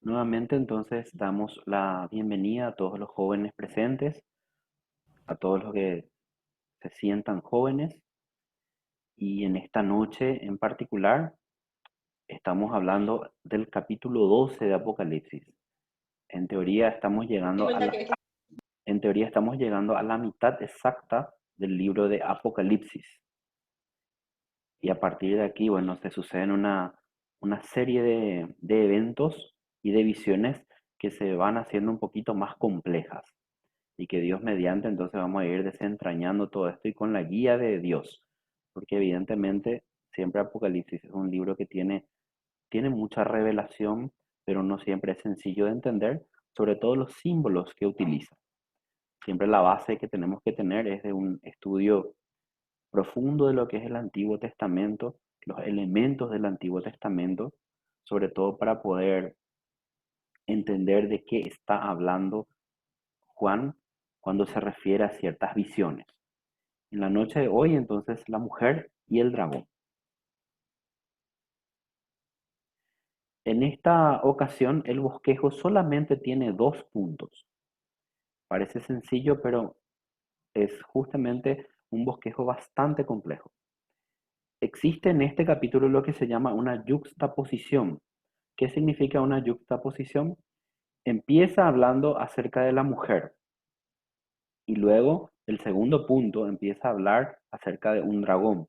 Nuevamente, entonces, damos la bienvenida a todos los jóvenes presentes, a todos los que se sientan jóvenes, y en esta noche en particular estamos hablando del capítulo 12 de Apocalipsis. En teoría estamos llegando a en teoría estamos llegando a la mitad exacta del libro de Apocalipsis. Y a partir de aquí, bueno, se suceden una serie de eventos y de visiones que se van haciendo un poquito más complejas. Y que Dios mediante, entonces vamos a ir desentrañando todo esto y con la guía de Dios, porque evidentemente siempre Apocalipsis es un libro que tiene mucha revelación, pero no siempre es sencillo de entender, sobre todo los símbolos que utiliza. Siempre la base que tenemos que tener es de un estudio profundo de lo que es el Antiguo Testamento, los elementos del Antiguo Testamento, sobre todo para poder entender de qué está hablando Juan cuando se refiere a ciertas visiones. En la noche de hoy, entonces, la mujer y el dragón. En esta ocasión, el bosquejo solamente tiene dos puntos. Parece sencillo, pero es justamente un bosquejo bastante complejo. Existe en este capítulo lo que se llama una yuxtaposición. ¿Qué significa una yuxtaposición? Empieza hablando acerca de la mujer y luego el segundo punto empieza a hablar acerca de un dragón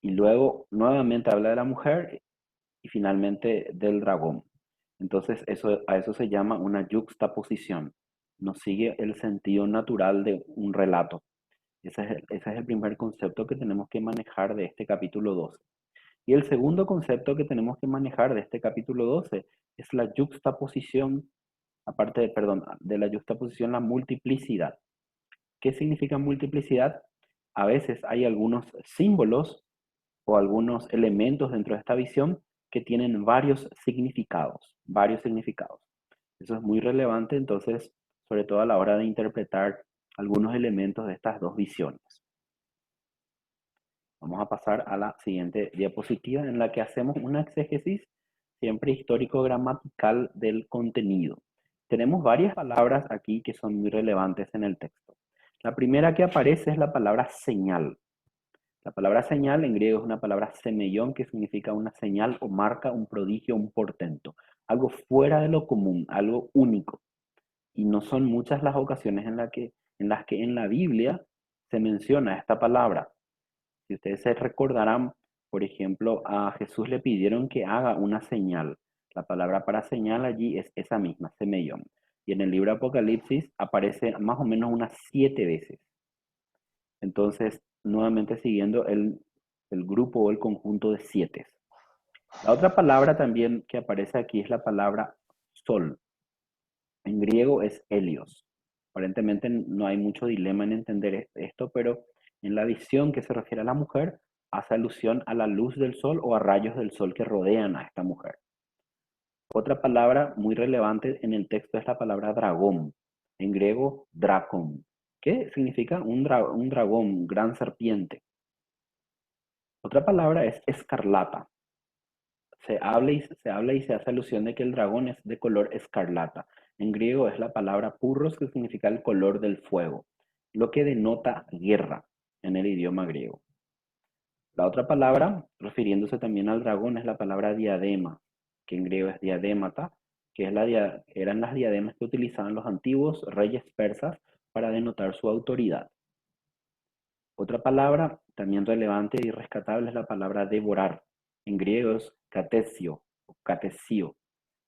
y luego nuevamente habla de la mujer y finalmente del dragón. Entonces, a eso se llama una yuxtaposición. No sigue el sentido natural de un relato. Ese es el primer concepto que tenemos que manejar de este capítulo 12. Y el segundo concepto que tenemos que manejar de este capítulo 12 es la yuxtaposición, aparte de, perdón, de la yuxtaposición, la multiplicidad. ¿Qué significa multiplicidad? A veces hay algunos símbolos o algunos elementos dentro de esta visión que tienen varios significados, varios significados. Eso es muy relevante, entonces, sobre todo a la hora de interpretar algunos elementos de estas dos visiones. Vamos a pasar a la siguiente diapositiva en la que hacemos una exégesis siempre histórico-gramatical del contenido. Tenemos varias palabras aquí que son muy relevantes en el texto. La primera que aparece es la palabra señal. La palabra señal en griego es una palabra semellón que significa una señal o marca, un prodigio, un portento. Algo fuera de lo común, algo único. Y no son muchas las ocasiones en las que en la Biblia se menciona esta palabra. Si ustedes se recordarán, por ejemplo, a Jesús le pidieron que haga una señal. La palabra para señal allí es esa misma, semellón. Y en el libro Apocalipsis aparece más o menos unas 7 veces. Entonces, nuevamente siguiendo el grupo o el conjunto de 7. La otra palabra también que aparece aquí es la palabra sol. En griego es helios. Aparentemente no hay mucho dilema en entender esto, pero en la visión que se refiere a la mujer, hace alusión a la luz del sol o a rayos del sol que rodean a esta mujer. Otra palabra muy relevante en el texto es la palabra dragón, en griego dracon, que significa un dragón, gran serpiente. Otra palabra es escarlata. Se habla y se hace alusión de que el dragón es de color escarlata. En griego es la palabra purros, que significa el color del fuego, lo que denota guerra en el idioma griego. La otra palabra, refiriéndose también al dragón, es la palabra diadema, que en griego es diadémata, que eran las diademas que utilizaban los antiguos reyes persas para denotar su autoridad. Otra palabra también relevante y rescatable es la palabra devorar. En griego es katesio o katesio,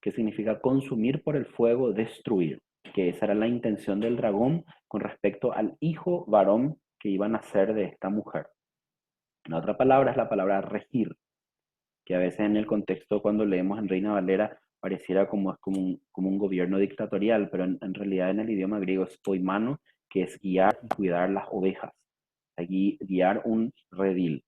que significa consumir por el fuego, destruir, que esa era la intención del dragón con respecto al hijo varón que iba a nacer de esta mujer. La otra palabra es la palabra regir, que a veces en el contexto cuando leemos en Reina Valera pareciera como un gobierno dictatorial, pero en realidad en el idioma griego es poimano, que es guiar y cuidar las ovejas, aquí guiar un redil.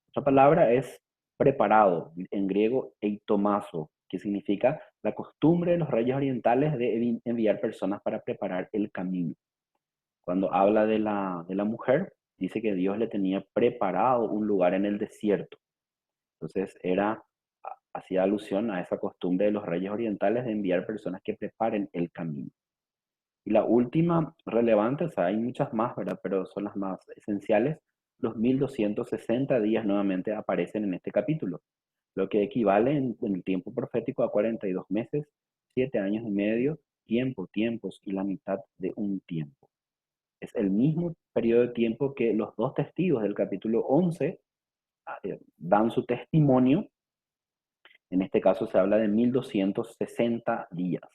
Otra palabra es preparado, en griego eitomazo, que significa la costumbre de los reyes orientales de enviar personas para preparar el camino. Cuando habla de la mujer, dice que Dios le tenía preparado un lugar en el desierto. Entonces era Hacía alusión a esa costumbre de los reyes orientales de enviar personas que preparen el camino. Y la última relevante, o sea, hay muchas más, ¿verdad? Pero son las más esenciales. Los 1260 días nuevamente aparecen en este capítulo, lo que equivale en el tiempo profético a 42 meses, 7 años y medio, tiempos y la mitad de un tiempo. Es el mismo periodo de tiempo que los dos testigos del capítulo 11 dan su testimonio. En este caso se habla de 1260 días,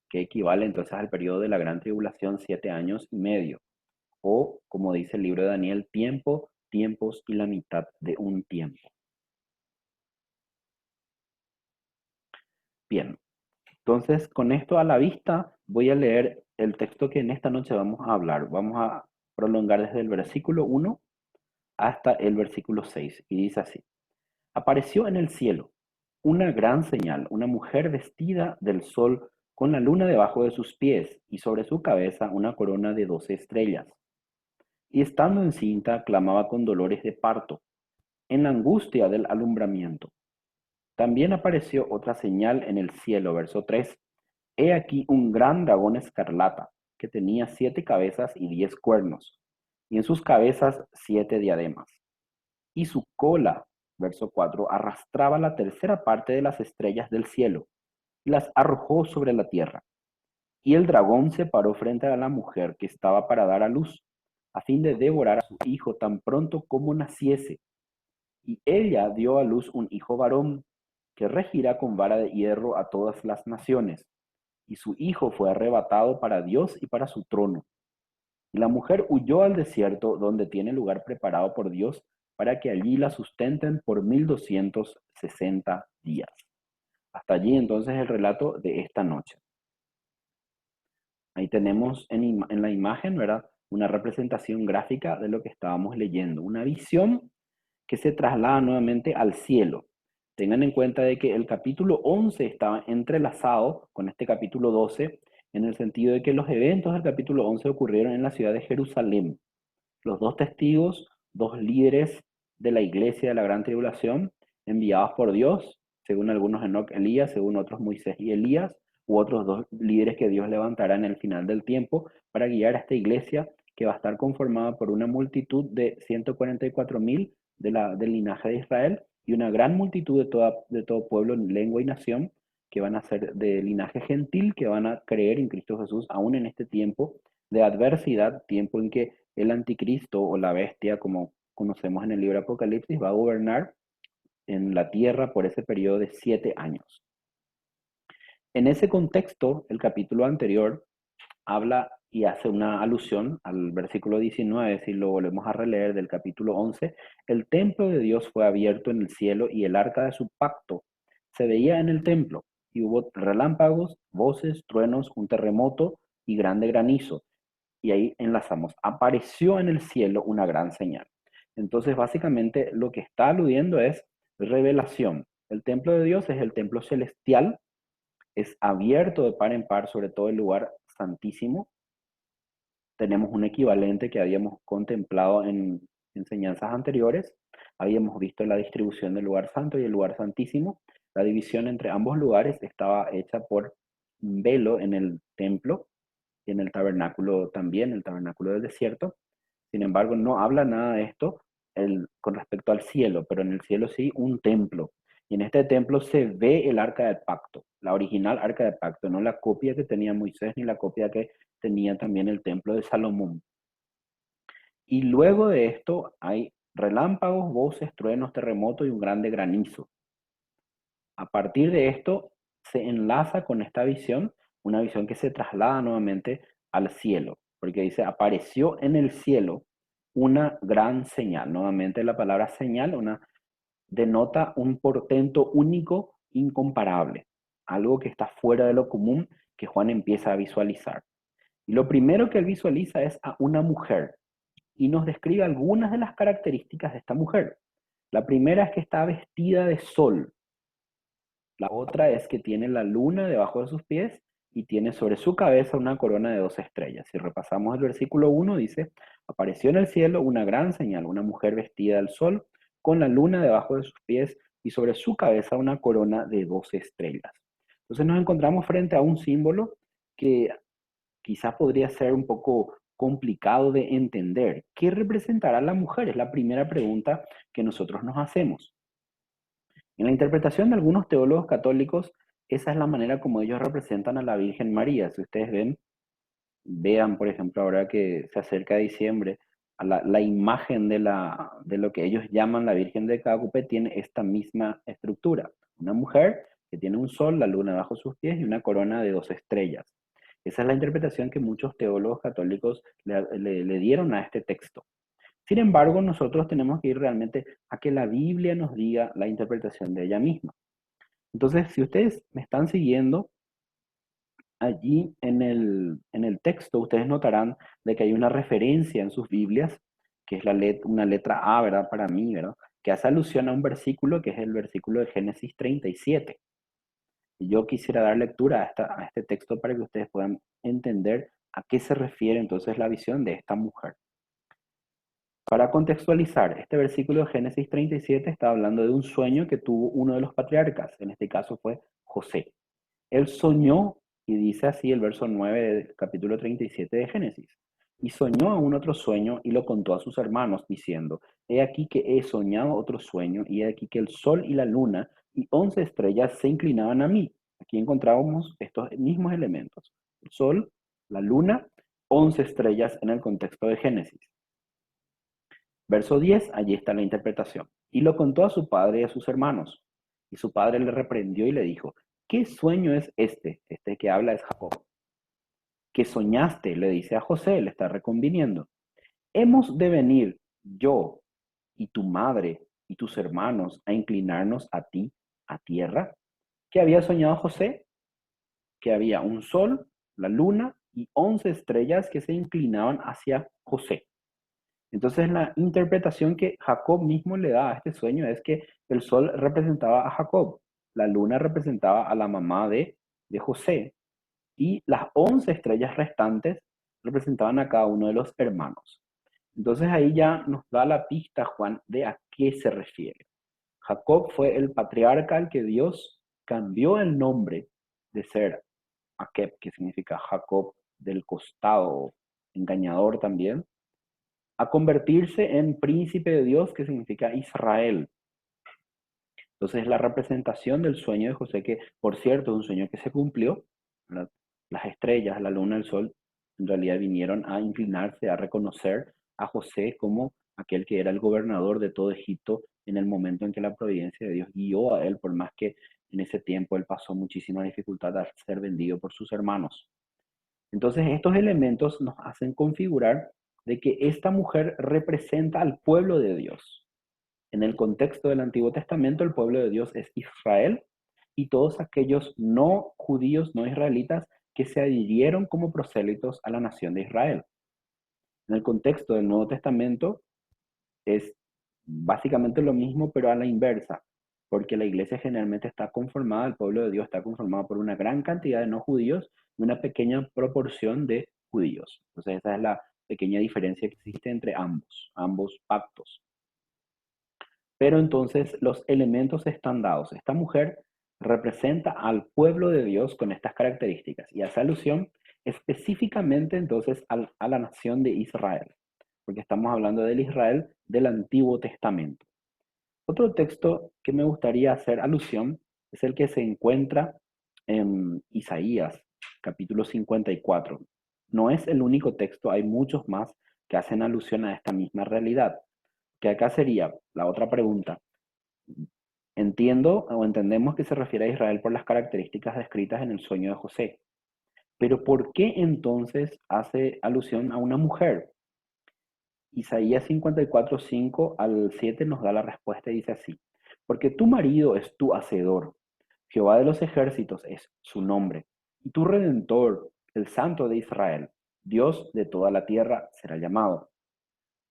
que equivale entonces al periodo de la gran tribulación, 7 años y medio. O, como dice el libro de Daniel, tiempos y la mitad de un tiempo. Bien, entonces con esto a la vista voy a leer el texto que en esta noche vamos a hablar. Vamos a prolongar desde el versículo 1 hasta el versículo 6. Y dice así: Apareció en el cielo una gran señal, una mujer vestida del sol con la luna debajo de sus pies y sobre su cabeza una corona de 12 estrellas. Y estando encinta, clamaba con dolores de parto, en la angustia del alumbramiento. También apareció otra señal en el cielo, verso 3. He aquí un gran dragón escarlata, que tenía 7 cabezas y 10 cuernos, y en sus cabezas 7 diademas. Y su cola, verso 4, arrastraba la tercera parte de las estrellas del cielo, y las arrojó sobre la tierra. Y el dragón se paró frente a la mujer que estaba para dar a luz, a fin de devorar a su hijo tan pronto como naciese. Y ella dio a luz un hijo varón, que regirá con vara de hierro a todas las naciones. Y su hijo fue arrebatado para Dios y para su trono. Y la mujer huyó al desierto, donde tiene lugar preparado por Dios, para que allí la sustenten por 1260 días. Hasta allí entonces el relato de esta noche. Ahí tenemos en la imagen, ¿verdad? Una representación gráfica de lo que estábamos leyendo. Una visión que se traslada nuevamente al cielo. Tengan en cuenta de que el capítulo 11 estaba entrelazado con este capítulo 12, en el sentido de que los eventos del capítulo 11 ocurrieron en la ciudad de Jerusalén. Los dos testigos, dos líderes de la iglesia de la gran tribulación, enviados por Dios, según algunos Enoc, Elías, según otros Moisés y Elías, u otros dos líderes que Dios levantará en el final del tiempo para guiar a esta iglesia que va a estar conformada por una multitud de 144,000 del linaje de Israel y una gran multitud de todo pueblo, lengua y nación que van a ser de linaje gentil, que van a creer en Cristo Jesús aún en este tiempo de adversidad, tiempo en que el anticristo o la bestia, como conocemos en el libro de Apocalipsis, va a gobernar en la tierra por ese periodo de 7 años. En ese contexto, el capítulo anterior habla y hace una alusión al versículo 19, si lo volvemos a releer del capítulo 11, el templo de Dios fue abierto en el cielo y el arca de su pacto se veía en el templo, y hubo relámpagos, voces, truenos, un terremoto y grande granizo. Y ahí enlazamos, apareció en el cielo una gran señal. Entonces, básicamente lo que está aludiendo es revelación. El templo de Dios es el templo celestial, es abierto de par en par, sobre todo el lugar santísimo. Tenemos un equivalente que habíamos contemplado en enseñanzas anteriores. Habíamos visto la distribución del lugar santo y el lugar santísimo. La división entre ambos lugares estaba hecha por un velo en el templo y en el tabernáculo también, el tabernáculo del desierto. Sin embargo, no habla nada de esto con respecto al cielo, pero en el cielo sí un templo. Y en este templo se ve el arca del pacto, la original arca del pacto, no la copia que tenía Moisés ni la copia que tenía también el templo de Salomón. Y luego de esto hay relámpagos, voces, truenos, terremotos y un grande granizo. A partir de esto se enlaza con esta visión, una visión que se traslada nuevamente al cielo, porque dice, apareció en el cielo una gran señal. Nuevamente la palabra señal denota un portento único, incomparable, algo que está fuera de lo común que Juan empieza a visualizar. Y lo primero que él visualiza es a una mujer y nos describe algunas de las características de esta mujer. La primera es que está vestida de sol. La otra es que tiene la luna debajo de sus pies y tiene sobre su cabeza una corona de 12 estrellas. Si repasamos el versículo 1, dice, apareció en el cielo una gran señal, una mujer vestida del sol, con la luna debajo de sus pies, y sobre su cabeza una corona de 12 estrellas. Entonces nos encontramos frente a un símbolo que quizás podría ser un poco complicado de entender. ¿Qué representará la mujer? Es la primera pregunta que nosotros nos hacemos. En la interpretación de algunos teólogos católicos, esa es la manera como ellos representan a la Virgen María. Si ustedes vean, por ejemplo, ahora que se acerca diciembre, a la imagen de lo que ellos llaman la Virgen de Guadalupe tiene esta misma estructura. Una mujer que tiene un sol, la luna bajo sus pies y una corona de 2 estrellas. Esa es la interpretación que muchos teólogos católicos le dieron a este texto. Sin embargo, nosotros tenemos que ir realmente a que la Biblia nos diga la interpretación de ella misma. Entonces, si ustedes me están siguiendo, allí en el texto ustedes notarán de que hay una referencia en sus Biblias, que es una letra A, ¿verdad? Para mí, ¿verdad? Que hace alusión a un versículo que es el versículo de Génesis 37. Y yo quisiera dar lectura a este texto para que ustedes puedan entender a qué se refiere entonces la visión de esta mujer. Para contextualizar, este versículo de Génesis 37 está hablando de un sueño que tuvo uno de los patriarcas, en este caso fue José. Él soñó, y dice así el verso 9 del capítulo 37 de Génesis, y soñó aún otro sueño y lo contó a sus hermanos, diciendo, he aquí que he soñado otro sueño, y he aquí que el sol y la luna y 11 estrellas se inclinaban a mí. Aquí encontrábamos estos mismos elementos, el sol, la luna, 11 estrellas en el contexto de Génesis. Verso 10, allí está la interpretación. Y lo contó a su padre y a sus hermanos. Y su padre le reprendió y le dijo, ¿qué sueño es este? Este que habla es Jacob. ¿Qué soñaste? Le dice a José, le está reconviniendo. Hemos de venir yo y tu madre y tus hermanos a inclinarnos a ti, a tierra. ¿Qué había soñado José? Que había un sol, la luna y 11 estrellas que se inclinaban hacia José. Entonces la interpretación que Jacob mismo le da a este sueño es que el sol representaba a Jacob, la luna representaba a la mamá de José y las 11 estrellas restantes representaban a cada uno de los hermanos. Entonces ahí ya nos da la pista, Juan, de a qué se refiere. Jacob fue el patriarca al que Dios cambió el nombre de ser Akeb, que significa Jacob del costado, engañador también, a convertirse en príncipe de Dios, que significa Israel. Entonces, la representación del sueño de José, que por cierto es un sueño que se cumplió, las estrellas, la luna, el sol, en realidad vinieron a inclinarse, a reconocer a José como aquel que era el gobernador de todo Egipto en el momento en que la providencia de Dios guió a él, por más que en ese tiempo él pasó muchísima dificultad al ser vendido por sus hermanos. Entonces, estos elementos nos hacen configurar de que esta mujer representa al pueblo de Dios. En el contexto del Antiguo Testamento, el pueblo de Dios es Israel y todos aquellos no judíos, no israelitas, que se adhirieron como prosélitos a la nación de Israel. En el contexto del Nuevo Testamento es básicamente lo mismo, pero a la inversa, porque la iglesia generalmente está conformada, el pueblo de Dios está conformado por una gran cantidad de no judíos y una pequeña proporción de judíos. Entonces esa es la pequeña diferencia que existe entre ambos pactos. Pero entonces los elementos están dados. Esta mujer representa al pueblo de Dios con estas características y hace alusión específicamente entonces a la nación de Israel, porque estamos hablando del Israel del Antiguo Testamento. Otro texto que me gustaría hacer alusión es el que se encuentra en Isaías, capítulo 54. No es el único texto, hay muchos más que hacen alusión a esta misma realidad. Que acá sería la otra pregunta. Entiendo o entendemos que se refiere a Israel por las características descritas en el sueño de José. Pero ¿por qué entonces hace alusión a una mujer? Isaías 54, 5 al 7 nos da la respuesta y dice así, porque tu marido es tu hacedor, Jehová de los ejércitos es su nombre, y tu redentor, el Santo de Israel, Dios de toda la tierra, será llamado.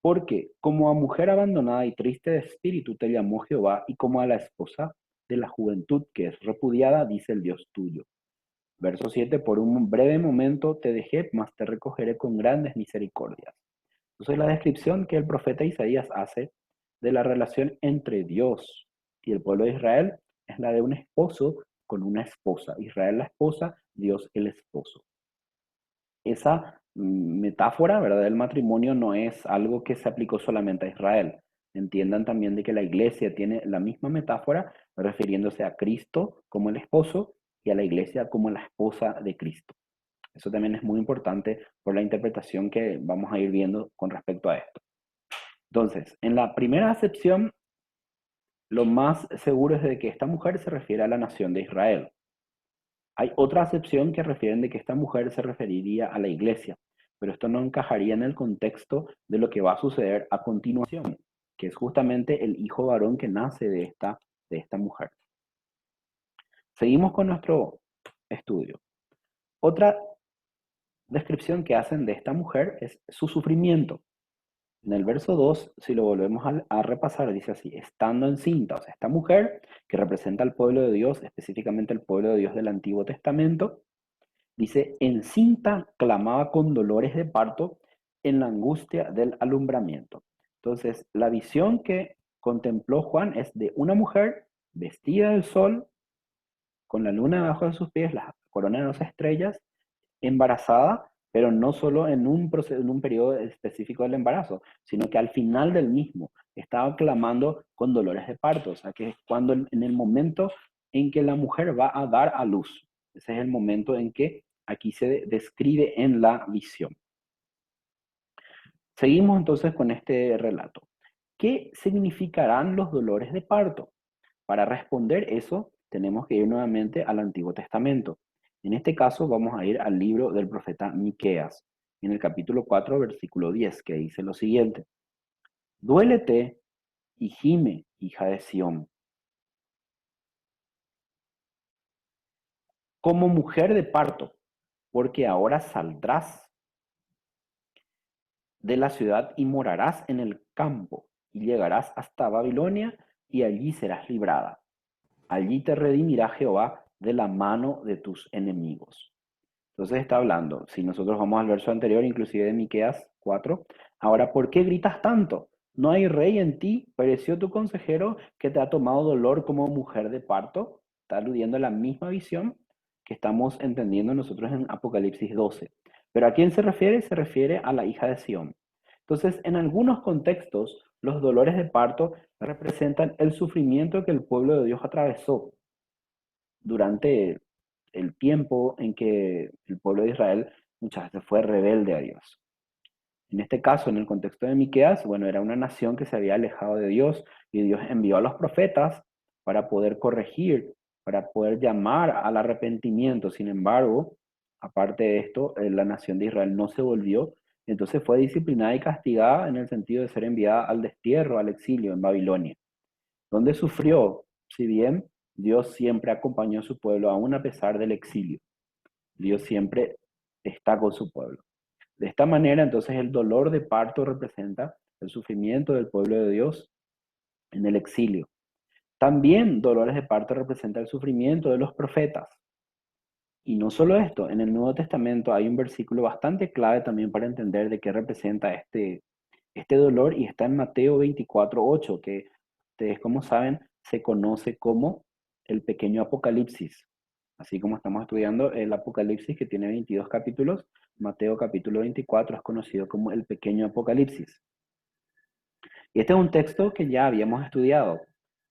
Porque como a mujer abandonada y triste de espíritu te llamó Jehová, y como a la esposa de la juventud que es repudiada, dice el Dios tuyo. Verso 7, por un breve momento te dejé, mas te recogeré con grandes misericordias. Entonces la descripción que el profeta Isaías hace de la relación entre Dios Y el pueblo de Israel es la de un esposo con una esposa. Israel la esposa, Dios el esposo. Esa metáfora, ¿verdad?, del matrimonio no es algo que se aplicó solamente a Israel. Entiendan también de que la iglesia tiene la misma metáfora refiriéndose a Cristo como el esposo y a la iglesia como la esposa de Cristo. Eso también es muy importante por la interpretación que vamos a ir viendo con respecto a esto. Entonces, en la primera acepción, lo más seguro es de que esta mujer se refiere a la nación de Israel. Hay otra acepción que refieren de que esta mujer se referiría a la iglesia, pero esto no encajaría en el contexto de lo que va a suceder a continuación, que es justamente el hijo varón que nace de esta mujer. Seguimos con nuestro estudio. Otra descripción que hacen de esta mujer es su sufrimiento. En el verso 2, si lo volvemos a repasar, dice así: estando encinta, o sea, esta mujer que representa al pueblo de Dios, específicamente el pueblo de Dios del Antiguo Testamento, dice, encinta clamaba con dolores de parto en la angustia del alumbramiento. Entonces, la visión que contempló Juan es de una mujer vestida del sol, con la luna debajo de sus pies, la corona de 2 estrellas, embarazada, pero no solo en un periodo específico del embarazo, sino que al final del mismo estaba clamando con dolores de parto, o sea, que es cuando en el momento en que la mujer va a dar a luz. Ese es el momento en que aquí se describe en la visión. Seguimos entonces con este relato. ¿Qué significarán los dolores de parto? Para responder eso, tenemos que ir nuevamente al Antiguo Testamento. En este caso, vamos a ir al libro del profeta Miqueas, en el capítulo 4, versículo 10, que dice lo siguiente: duélete y gime, hija de Sión, como mujer de parto, porque ahora saldrás de la ciudad y morarás en el campo, y llegarás hasta Babilonia, y allí serás librada. Allí te redimirá Jehová de la mano de tus enemigos. Entonces está hablando, si nosotros vamos al verso anterior, inclusive de Miqueas 4, ahora, ¿por qué gritas tanto? ¿No hay rey en ti? ¿Pereció tu consejero que te ha tomado dolor como mujer de parto? Está aludiendo a la misma visión que estamos entendiendo nosotros en Apocalipsis 12. ¿Pero a quién se refiere? Se refiere a la hija de Sión. Entonces, en algunos contextos, los dolores de parto representan el sufrimiento que el pueblo de Dios atravesó durante el tiempo en que el pueblo de Israel muchas veces fue rebelde a Dios. En este caso, en el contexto de Miqueas, bueno, era una nación que se había alejado de Dios y Dios envió a los profetas para poder corregir, para poder llamar al arrepentimiento. Sin embargo, aparte de esto, la nación de Israel no se volvió, entonces fue disciplinada y castigada en el sentido de ser enviada al destierro, al exilio en Babilonia, donde sufrió, si bien Dios siempre acompañó a su pueblo aún a pesar del exilio. Dios siempre está con su pueblo. De esta manera, entonces, el dolor de parto representa el sufrimiento del pueblo de Dios en el exilio. También dolores de parto representa el sufrimiento de los profetas. Y no solo esto, en el Nuevo Testamento hay un versículo bastante clave también para entender de qué representa este dolor, y está en Mateo 24:8, que ustedes, como saben, se conoce como el pequeño Apocalipsis. Así como estamos estudiando el Apocalipsis, que tiene 22 capítulos, Mateo capítulo 24 es conocido como el pequeño Apocalipsis. Y este es un texto que ya habíamos estudiado,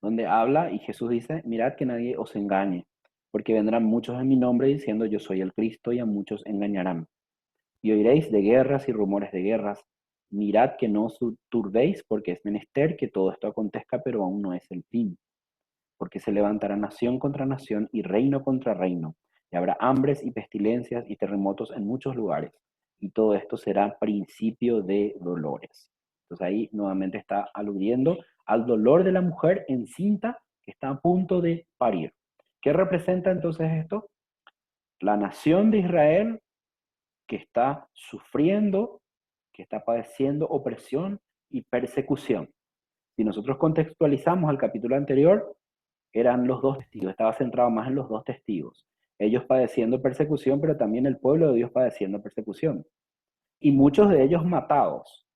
donde habla y Jesús dice: mirad que nadie os engañe, porque vendrán muchos en mi nombre diciendo yo soy el Cristo, y a muchos engañarán. Y oiréis de guerras y rumores de guerras. Mirad que no os turbéis, porque es menester que todo esto acontezca, pero aún no es el fin. Porque se levantará nación contra nación y reino contra reino, y habrá hambres y pestilencias y terremotos en muchos lugares, y todo esto será principio de dolores. Entonces ahí nuevamente está aludiendo al dolor de la mujer encinta que está a punto de parir. ¿Qué representa entonces esto? La nación de Israel que está sufriendo, que está padeciendo opresión y persecución. Si nosotros contextualizamos el capítulo anterior, eran los dos testigos, estaba centrado más en los dos testigos. Ellos padeciendo persecución, pero también el pueblo de Dios padeciendo persecución. Y muchos de ellos matados.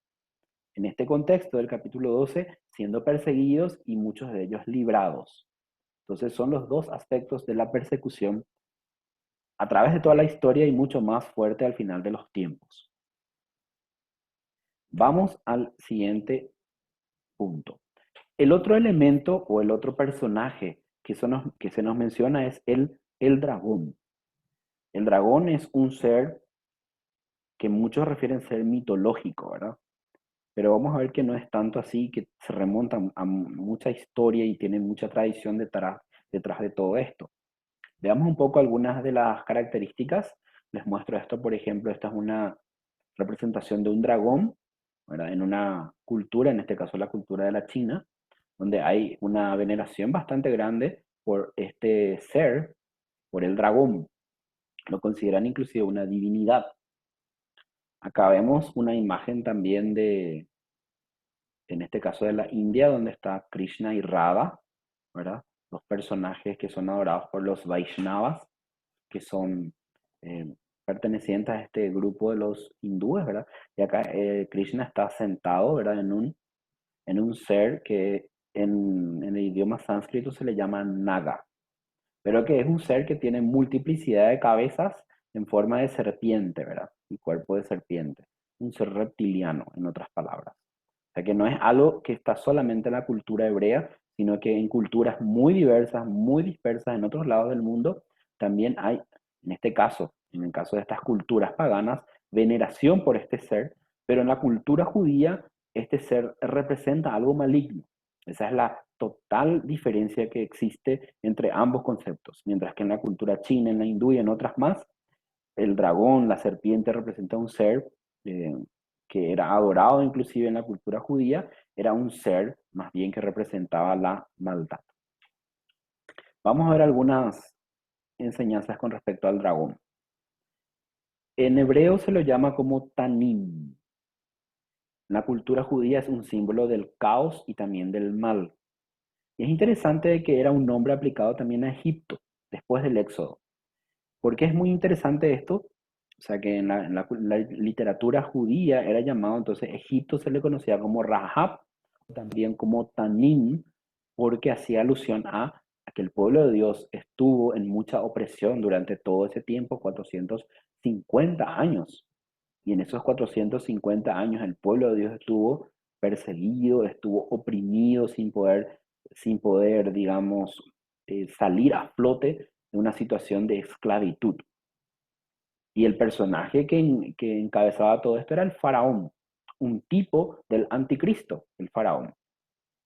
En este contexto del capítulo 12 siendo perseguidos y muchos de ellos librados. Entonces son los dos aspectos de la persecución a través de toda la historia y mucho más fuerte al final de los tiempos. Vamos al siguiente punto. El otro elemento o el otro personaje que se nos menciona es el dragón. El dragón es un ser que muchos refieren ser mitológico, ¿verdad? Pero vamos a ver que no es tanto así, que se remonta a mucha historia y tiene mucha tradición detrás de todo esto. Veamos un poco algunas de las características. Les muestro esto, por ejemplo, esta es una representación de un dragón, ¿verdad? En una cultura, en este caso la cultura de la China, donde hay una veneración bastante grande por este ser, por el dragón. Lo consideran inclusive una divinidad. Acá vemos una imagen también en este caso de la India, donde está Krishna y Radha, ¿verdad? Los personajes que son adorados por los Vaishnavas, que son eh, pertenecientes a este grupo de los hindúes, ¿verdad? Y acá Krishna está sentado, ¿verdad? En un ser que en el idioma sánscrito se le llama Naga, pero que es un ser que tiene multiplicidad de cabezas en forma de serpiente, ¿verdad? Y cuerpo de serpiente. Un ser reptiliano, en otras palabras. O sea que no es algo que está solamente en la cultura hebrea, sino que en culturas muy diversas, muy dispersas en otros lados del mundo, también hay, en este caso, en el caso de estas culturas paganas, veneración por este ser, pero en la cultura judía este ser representa algo maligno. Esa es la total diferencia que existe entre ambos conceptos. Mientras que en la cultura china, en la hindú y en otras más, el dragón, la serpiente representa un ser eh, que era adorado inclusive en la cultura judía, era un ser más bien que representaba la maldad. Vamos a ver algunas enseñanzas con respecto al dragón. En hebreo se lo llama como Tanim. En la cultura judía es un símbolo del caos y también del mal. Y es interesante que era un nombre aplicado también a Egipto después del Éxodo. ¿Por qué es muy interesante esto? O sea, que la literatura judía era llamado, entonces Egipto se le conocía como Rahab, también como Tanim, porque hacía alusión a que el pueblo de Dios estuvo en mucha opresión durante todo ese tiempo, 450 años. Y en esos 450 años el pueblo de Dios estuvo perseguido, estuvo oprimido sin poder, digamos, salir a flote de una situación de esclavitud. Y el personaje que encabezaba todo esto era el faraón, un tipo del anticristo, el faraón.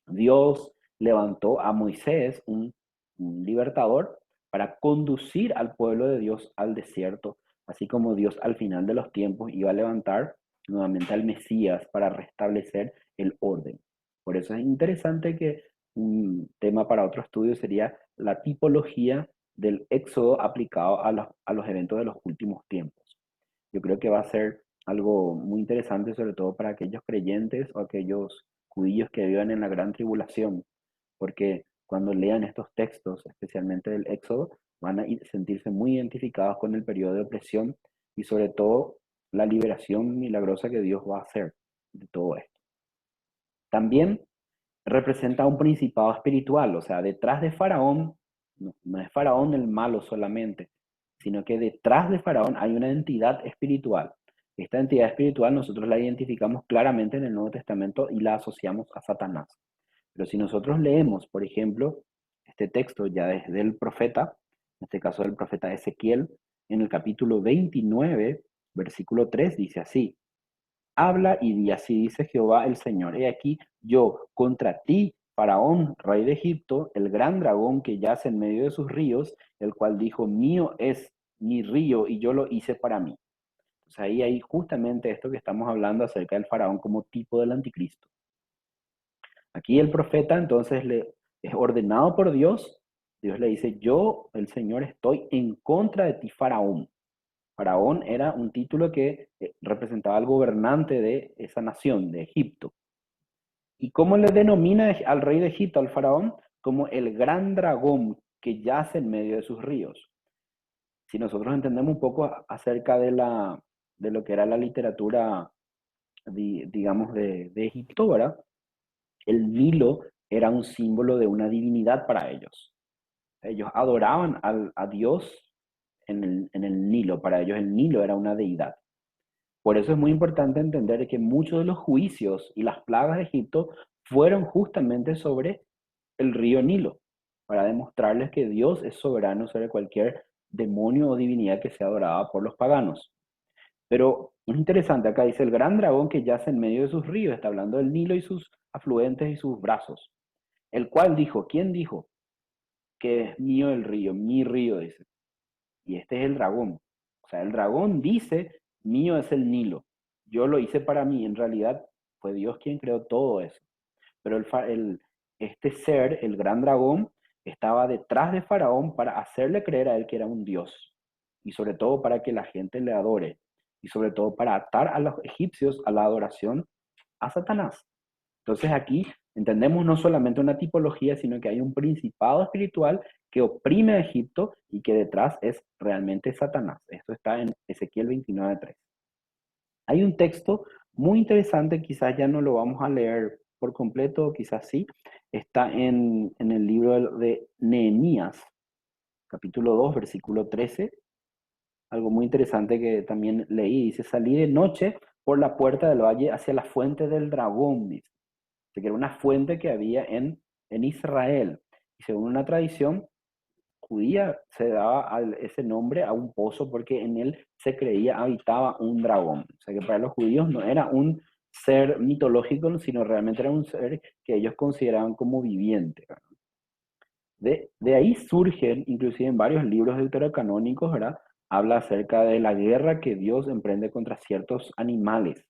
Dios levantó a Moisés, un libertador, para conducir al pueblo de Dios al desierto, así como Dios al final de los tiempos iba a levantar nuevamente al Mesías para restablecer el orden. Por eso es interesante que un tema para otro estudio sería la tipología del éxodo aplicado a los eventos de los últimos tiempos. Yo creo que va a ser algo muy interesante, sobre todo para aquellos creyentes o aquellos judíos que vivan en la gran tribulación, porque cuando lean estos textos, especialmente del Éxodo, van a sentirse muy identificados con el periodo de opresión y sobre todo la liberación milagrosa que Dios va a hacer de todo esto. También representa un principado espiritual, o sea, detrás de Faraón, no es Faraón el malo solamente, sino que detrás de Faraón hay una entidad espiritual. Esta entidad espiritual nosotros la identificamos claramente en el Nuevo Testamento y la asociamos a Satanás. Pero si nosotros leemos, por ejemplo, este texto ya desde el profeta, en este caso del profeta Ezequiel, en el capítulo 29, versículo 3, dice así: habla y di, así dice Jehová el Señor. He aquí, yo contra ti, Faraón, rey de Egipto, el gran dragón que yace en medio de sus ríos, el cual dijo, mío es mi río y yo lo hice para mí. Entonces ahí hay justamente esto que estamos hablando acerca del Faraón como tipo del anticristo. Aquí el profeta entonces le es ordenado por Dios. Dios le dice, yo, el Señor, estoy en contra de ti, Faraón. Faraón era un título que representaba al gobernante de esa nación, de Egipto. ¿Y cómo le denomina al rey de Egipto, al faraón? Como el gran dragón que yace en medio de sus ríos. Si nosotros entendemos un poco acerca de lo que era la literatura, digamos, de Egipto, ¿verdad? El Nilo era un símbolo de una divinidad para ellos. Ellos adoraban a Dios en el Nilo. Para ellos el Nilo era una deidad. Por eso es muy importante entender que muchos de los juicios y las plagas de Egipto fueron justamente sobre el río Nilo, para demostrarles que Dios es soberano sobre cualquier demonio o divinidad que sea adorada por los paganos. Pero es interesante, acá dice el gran dragón que yace en medio de sus ríos, está hablando del Nilo y sus afluentes y sus brazos, el cual dijo, ¿quién dijo que es mío el río? Mi río, dice. Y este es el dragón. O sea, el dragón dice, mío es el Nilo. Yo lo hice para mí. En realidad fue Dios quien creó todo eso. Pero este ser, el gran dragón, estaba detrás de Faraón para hacerle creer a él que era un dios. Y sobre todo para que la gente le adore. Y sobre todo para atar a los egipcios a la adoración a Satanás. Entonces aquí entendemos no solamente una tipología, sino que hay un principado espiritual que oprime a Egipto y que detrás es realmente Satanás. Esto está en Ezequiel 29:3. Hay un texto muy interesante, quizás ya no lo vamos a leer por completo, quizás sí. Está en el libro de Nehemías, capítulo 2, versículo 13. Algo muy interesante que también leí, dice, salí de noche por la puerta del valle hacia la fuente del dragón, dice que era una fuente que había en Israel. Y según una tradición judía, se daba ese nombre a un pozo porque en él se creía habitaba un dragón. O sea que para los judíos no era un ser mitológico, sino realmente era un ser que ellos consideraban como viviente. De ahí surgen, inclusive en varios libros deuterocanónicos, ¿verdad? Habla acerca de la guerra que Dios emprende contra ciertos animales,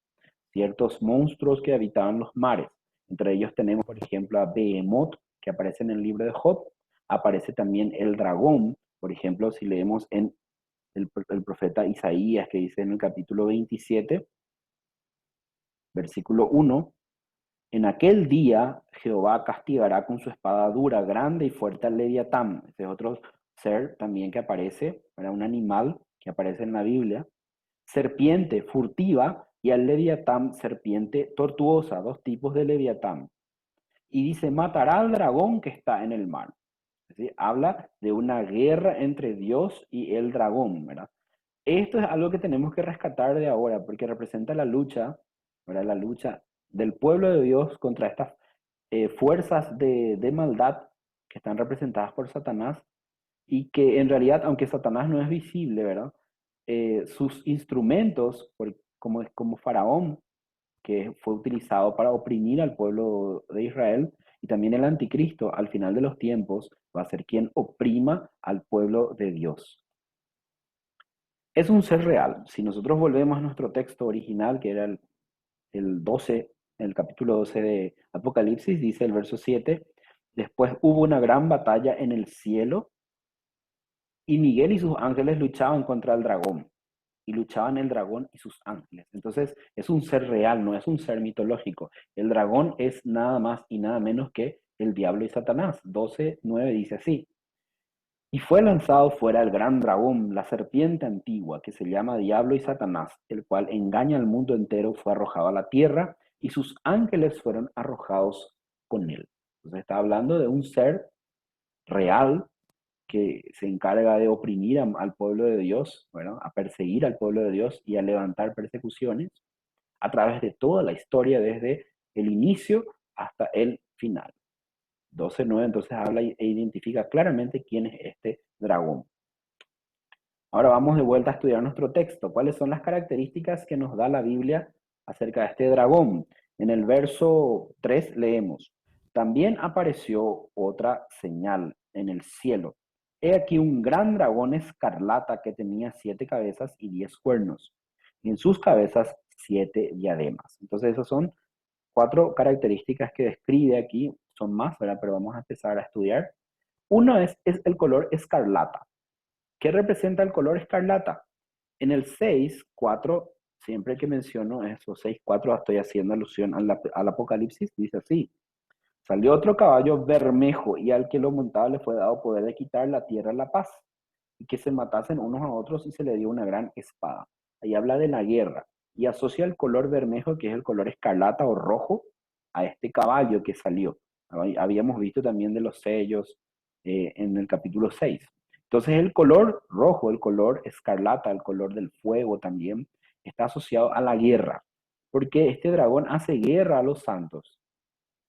ciertos monstruos que habitaban los mares. Entre ellos tenemos, por ejemplo, a Behemoth, que aparece en el libro de Job. Aparece también el dragón, por ejemplo, si leemos en el profeta Isaías, que dice en el capítulo 27, versículo 1, en aquel día Jehová castigará con su espada dura, grande y fuerte al Leviatán. Ese es otro ser también que aparece, era un animal que aparece en la Biblia. Serpiente furtiva y al Leviatán serpiente tortuosa, dos tipos de Leviatán. Y dice, matará al dragón que está en el mar. Es decir, habla de una guerra entre Dios y el dragón, ¿verdad? Esto es algo que tenemos que rescatar de ahora, porque representa la lucha, ¿verdad? La lucha del pueblo de Dios contra estas fuerzas de maldad que están representadas por Satanás y que en realidad, aunque Satanás no es visible, ¿verdad? Sus instrumentos, como Faraón, que fue utilizado para oprimir al pueblo de Israel, y también el anticristo, al final de los tiempos, va a ser quien oprima al pueblo de Dios. Es un ser real. Si nosotros volvemos a nuestro texto original, que era el 12, el capítulo 12 de Apocalipsis, dice el verso 7, después hubo una gran batalla en el cielo y Miguel y sus ángeles luchaban contra el dragón. Y luchaban el dragón y sus ángeles. Entonces es un ser real, no es un ser mitológico. El dragón es nada más y nada menos que el diablo y Satanás. 12:9 dice así. Y fue lanzado fuera el gran dragón, la serpiente antigua, que se llama Diablo y Satanás, el cual engaña al mundo entero, fue arrojado a la tierra y sus ángeles fueron arrojados con él. Entonces está hablando de un ser real que se encarga de oprimir al pueblo de Dios, bueno, a perseguir al pueblo de Dios y a levantar persecuciones a través de toda la historia, desde el inicio hasta el final. 12:9 entonces habla e identifica claramente quién es este dragón. Ahora vamos de vuelta a estudiar nuestro texto. ¿Cuáles son las características que nos da la Biblia acerca de este dragón? En el verso 3 leemos, también apareció otra señal en el cielo. He aquí un gran dragón escarlata que tenía 7 cabezas y 10 cuernos, y en sus cabezas 7 diademas. Entonces esas son 4 características que describe aquí, son más, ¿verdad? Pero vamos a empezar a estudiar. Uno es el color escarlata. ¿Qué representa el color escarlata? En el 6:4, siempre que menciono esos 6:4, estoy haciendo alusión al Apocalipsis, dice así. Salió otro caballo bermejo y al que lo montaba le fue dado poder de quitar la tierra la paz y que se matasen unos a otros y se le dio una gran espada. Ahí habla de la guerra y asocia el color bermejo, que es el color escarlata o rojo, a este caballo que salió. Habíamos visto también de los sellos en el capítulo 6. Entonces el color rojo, el color escarlata, el color del fuego también, está asociado a la guerra, porque este dragón hace guerra a los santos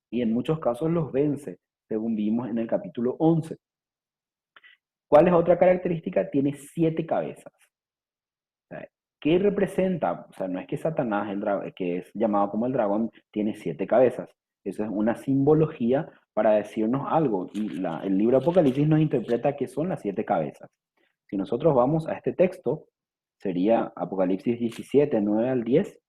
y en muchos casos los vence, según vimos en el capítulo 11. ¿Cuál es otra característica? Tiene 7 cabezas. O sea, ¿qué representa? O sea, no es que Satanás, que es llamado como el dragón, tiene 7 cabezas. Eso es una simbología para decirnos algo. Y el libro Apocalipsis nos interpreta qué son las 7 cabezas. Si nosotros vamos a este texto, sería Apocalipsis 17, 9 al 10.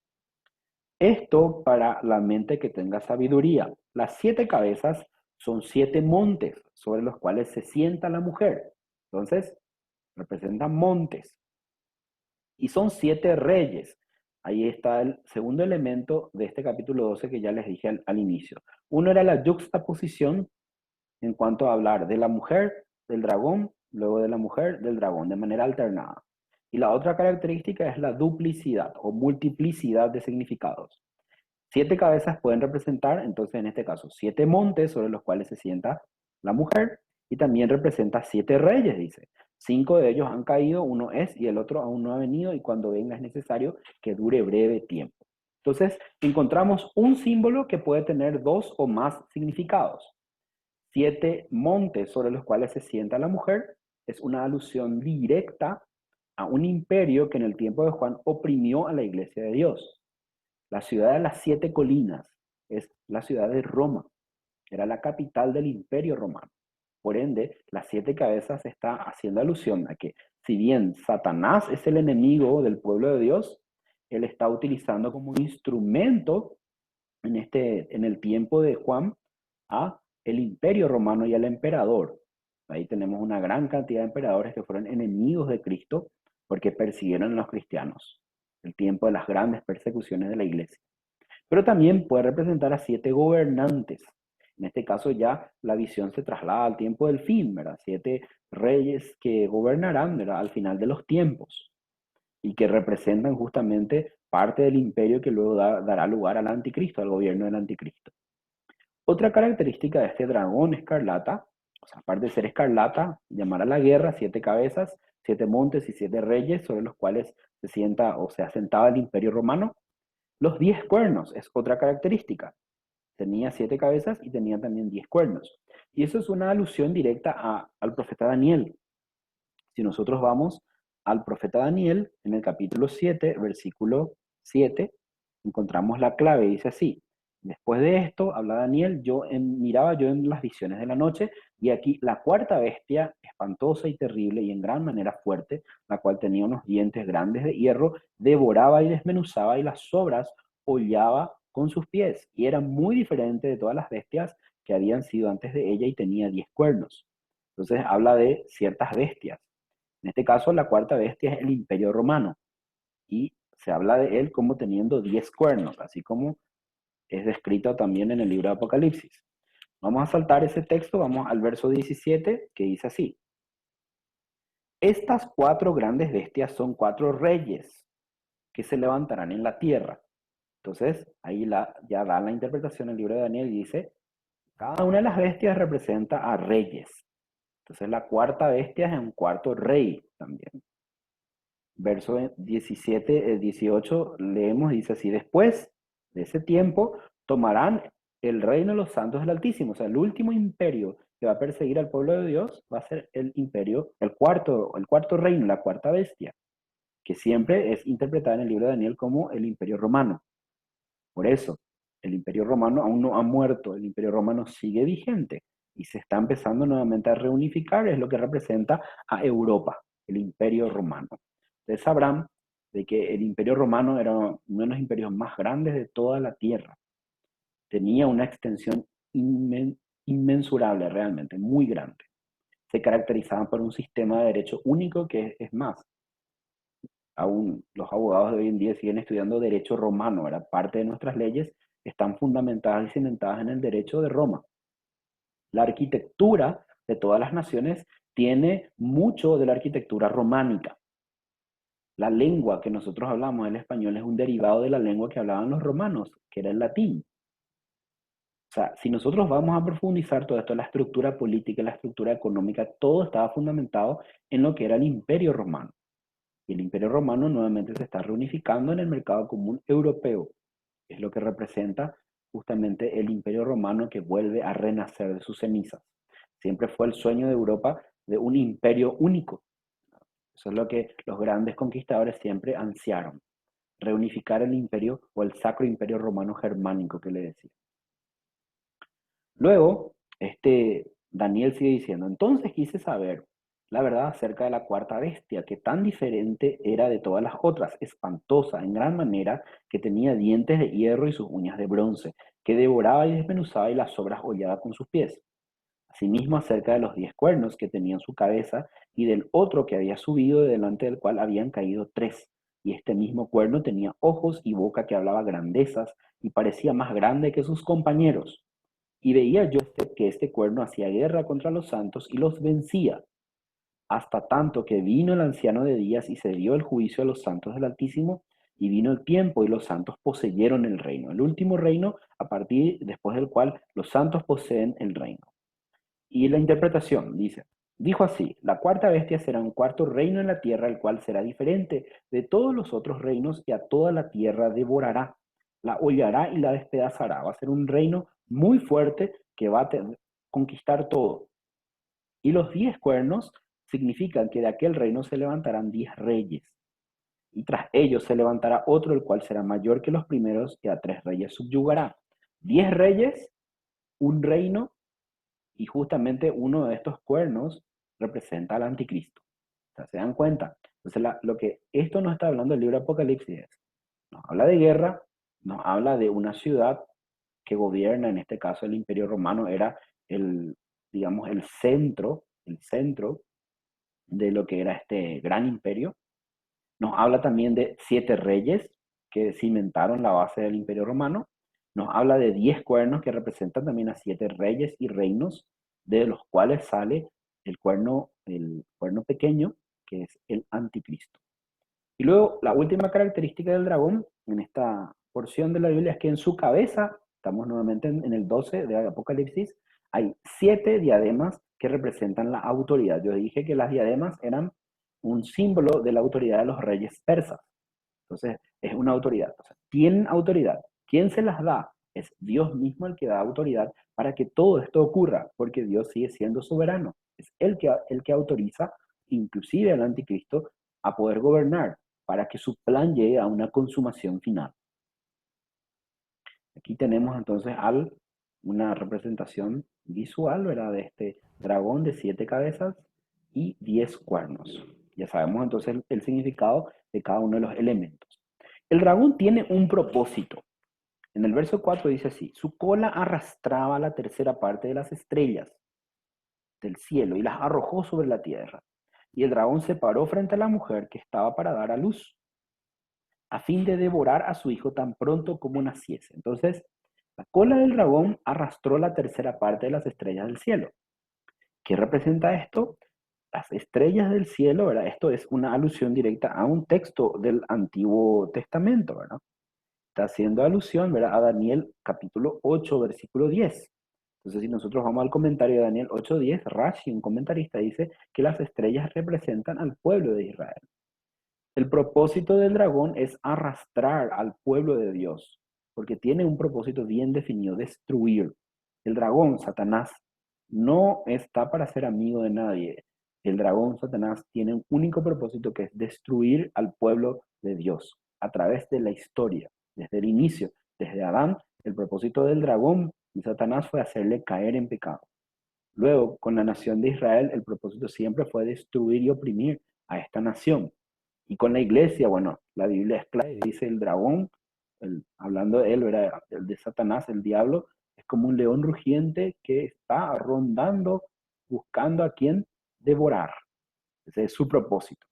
Esto para la mente que tenga sabiduría. Las 7 cabezas son 7 montes sobre los cuales se sienta la mujer. Entonces, representan montes. Y son 7 reyes. Ahí está el segundo elemento de este capítulo 12 que ya les dije al inicio. Uno era la yuxtaposición en cuanto a hablar de la mujer, del dragón, luego de la mujer, del dragón, de manera alternada. Y la otra característica es la duplicidad o multiplicidad de significados. 7 cabezas pueden representar, entonces en este caso, 7 montes sobre los cuales se sienta la mujer y también representa 7 reyes, dice. 5 de ellos han caído, uno es y el otro aún no ha venido y cuando venga es necesario que dure breve tiempo. Entonces, encontramos un símbolo que puede tener 2 o más significados. 7 montes sobre los cuales se sienta la mujer es una alusión directa a un imperio que en el tiempo de Juan oprimió a la iglesia de Dios. La ciudad de las 7 colinas es la ciudad de Roma. Era la capital del imperio romano. Por ende, las 7 cabezas está haciendo alusión a que si bien Satanás es el enemigo del pueblo de Dios, él está utilizando como instrumento en el tiempo de Juan a el imperio romano y al emperador. Ahí tenemos una gran cantidad de emperadores que fueron enemigos de Cristo porque persiguieron a los cristianos. El tiempo de las grandes persecuciones de la iglesia. Pero también puede representar a 7 gobernantes. En este caso ya la visión se traslada al tiempo del fin, ¿verdad? 7 reyes que gobernarán, ¿verdad? Al final de los tiempos y que representan justamente parte del imperio que luego dará lugar al anticristo, al gobierno del anticristo. Otra característica de este dragón escarlata, o sea, aparte de ser escarlata, llamar a la guerra, 7 cabezas, 7 montes y 7 reyes sobre los cuales se sienta o se asentaba el imperio romano. Los 10 cuernos es otra característica. Tenía 7 cabezas y tenía también 10 cuernos. Y eso es una alusión directa al profeta Daniel. Si nosotros vamos al profeta Daniel, en el capítulo 7, versículo 7, encontramos la clave, dice así: después de esto, habla Daniel, miraba yo en las visiones de la noche, y aquí la cuarta bestia, espantosa y terrible y en gran manera fuerte, la cual tenía unos dientes grandes de hierro, devoraba y desmenuzaba y las sobras hollaba con sus pies, y era muy diferente de todas las bestias que habían sido antes de ella y tenía 10 cuernos. Entonces habla de ciertas bestias. En este caso, la cuarta bestia es el Imperio Romano y se habla de él como teniendo 10 cuernos, así como es descrito también en el libro de Apocalipsis. Vamos a saltar ese texto, vamos al verso 17 que dice así: estas 4 grandes bestias son 4 reyes que se levantarán en la tierra. Entonces, ahí ya da la interpretación el libro de Daniel y dice, cada una de las bestias representa a reyes. Entonces, la cuarta bestia es un cuarto rey también. Verso 17, 18, leemos, dice así: después de ese tiempo tomarán el reino de los santos del Altísimo. O sea, el último imperio que va a perseguir al pueblo de Dios va a ser el imperio, el cuarto reino, la cuarta bestia, que siempre es interpretada en el libro de Daniel como el imperio romano. Por eso, el imperio romano aún no ha muerto, el imperio romano sigue vigente y se está empezando nuevamente a reunificar, es lo que representa a Europa, el imperio romano. Ustedes sabrán de que el imperio romano era uno de los imperios más grandes de toda la tierra. Tenía una extensión inmensurable realmente, muy grande. Se caracterizaban por un sistema de derecho único que es más, aún los abogados de hoy en día siguen estudiando derecho romano, ¿verdad? Parte de nuestras leyes están fundamentadas y cimentadas en el derecho de Roma. La arquitectura de todas las naciones tiene mucho de la arquitectura románica. La lengua que nosotros hablamos, el español, es un derivado de la lengua que hablaban los romanos, que era el latín. O sea, si nosotros vamos a profundizar todo esto, la estructura política, la estructura económica, todo estaba fundamentado en lo que era el Imperio Romano. Y el Imperio Romano nuevamente se está reunificando en el mercado común europeo. Es lo que representa justamente el Imperio Romano que vuelve a renacer de sus cenizas. Siempre fue el sueño de Europa de un imperio único. Eso es lo que los grandes conquistadores siempre ansiaron, reunificar el imperio o el Sacro Imperio Romano Germánico que le decía. Luego, Daniel sigue diciendo, entonces quise saber la verdad acerca de la cuarta bestia, que tan diferente era de todas las otras, espantosa en gran manera, que tenía dientes de hierro y sus uñas de bronce, que devoraba y desmenuzaba y las sobras hollaba con sus pies. Asimismo acerca de los 10 cuernos que tenía en su cabeza y del otro que había subido, de delante del cual habían caído 3. Y este mismo cuerno tenía ojos y boca que hablaba grandezas y parecía más grande que sus compañeros. Y veía yo que este cuerno hacía guerra contra los santos y los vencía, hasta tanto que vino el anciano de días y se dio el juicio a los santos del Altísimo, y vino el tiempo y los santos poseyeron el reino, el último reino a partir después del cual los santos poseen el reino. Y la interpretación dice, dijo así, la cuarta bestia será un cuarto reino en la tierra, el cual será diferente de todos los otros reinos y a toda la tierra devorará, la hollará y la despedazará. Va a ser un reino muy fuerte que va a conquistar todo. Y los 10 cuernos significan que de aquel reino se levantarán 10 reyes. Y tras ellos se levantará otro, el cual será mayor que los primeros, y a 3 reyes subyugará. 10 reyes, un reino, y justamente uno de estos cuernos representa al anticristo. O sea, ¿se dan cuenta? Entonces, lo que esto nos está hablando el libro de Apocalipsis es, nos habla de guerra, nos habla de una ciudad que gobierna, en este caso el Imperio Romano, era el, digamos, el centro de lo que era este gran imperio. Nos habla también de 7 reyes que cimentaron la base del Imperio Romano. Nos habla de 10 cuernos que representan también a 7 reyes y reinos, de los cuales sale el cuerno pequeño, que es el anticristo. Y luego, la última característica del dragón en esta porción de la Biblia es que en su cabeza, estamos nuevamente en el 12 de Apocalipsis, hay 7 diademas que representan la autoridad. Yo dije que las diademas eran un símbolo de la autoridad de los reyes persas. Entonces, es una autoridad. O sea, tienen autoridad. ¿Quién se las da? Es Dios mismo el que da autoridad para que todo esto ocurra, porque Dios sigue siendo soberano. Es el que autoriza, inclusive al anticristo, a poder gobernar para que su plan llegue a una consumación final. Aquí tenemos entonces una representación visual, ¿verdad? De este dragón de 7 cabezas y 10 cuernos. Ya sabemos entonces el significado de cada uno de los elementos. El dragón tiene un propósito. En el verso 4 dice así, su cola arrastraba la tercera parte de las estrellas del cielo y las arrojó sobre la tierra. Y el dragón se paró frente a la mujer que estaba para dar a luz, a fin de devorar a su hijo tan pronto como naciese. Entonces, la cola del dragón arrastró la tercera parte de las estrellas del cielo. ¿Qué representa esto? Las estrellas del cielo, ¿verdad? Esto es una alusión directa a un texto del Antiguo Testamento, ¿verdad? Está haciendo alusión, ¿verdad? A Daniel capítulo 8, versículo 10. Entonces, si nosotros vamos al comentario de Daniel 8:10, Rashi, un comentarista, dice que las estrellas representan al pueblo de Israel. El propósito del dragón es arrastrar al pueblo de Dios, porque tiene un propósito bien definido, destruir. El dragón, Satanás, no está para ser amigo de nadie. El dragón, Satanás, tiene un único propósito que es destruir al pueblo de Dios a través de la historia, desde el inicio, desde Adán. El propósito del dragón y Satanás fue hacerle caer en pecado. Luego, con la nación de Israel, el propósito siempre fue destruir y oprimir a esta nación. Y con la iglesia, bueno, la Biblia es clara, dice el dragón, hablando de él, era el de Satanás, el diablo, es como un león rugiente que está rondando, buscando a quien devorar. Ese es su propósito.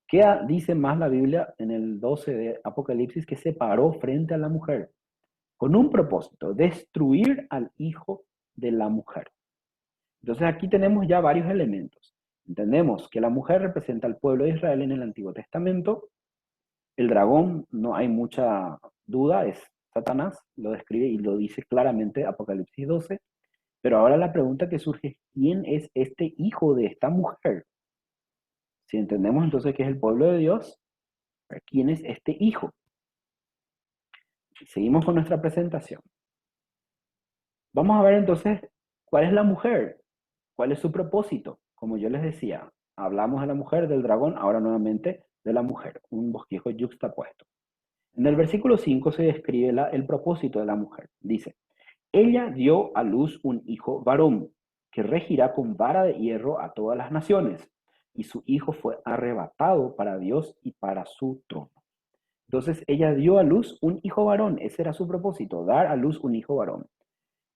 ¿Qué dice más la Biblia en el 12 de Apocalipsis? Que se paró frente a la mujer con un propósito, destruir al hijo de la mujer. Entonces aquí tenemos ya varios elementos. Entendemos que la mujer representa al pueblo de Israel en el Antiguo Testamento. El dragón, no hay mucha duda, es Satanás, lo describe y lo dice claramente Apocalipsis 12. Pero ahora la pregunta que surge es, ¿quién es este hijo de esta mujer? Si entendemos entonces que es el pueblo de Dios, ¿quién es este hijo? Seguimos con nuestra presentación. Vamos a ver entonces cuál es la mujer, cuál es su propósito. Como yo les decía, hablamos de la mujer, del dragón, ahora nuevamente de la mujer, un bosquejo yuxtapuesto. En el versículo 5 se describe el propósito de la mujer. Dice, ella dio a luz un hijo varón, que regirá con vara de hierro a todas las naciones, y su hijo fue arrebatado para Dios y para su trono. Entonces ella dio a luz un hijo varón, ese era su propósito, dar a luz un hijo varón.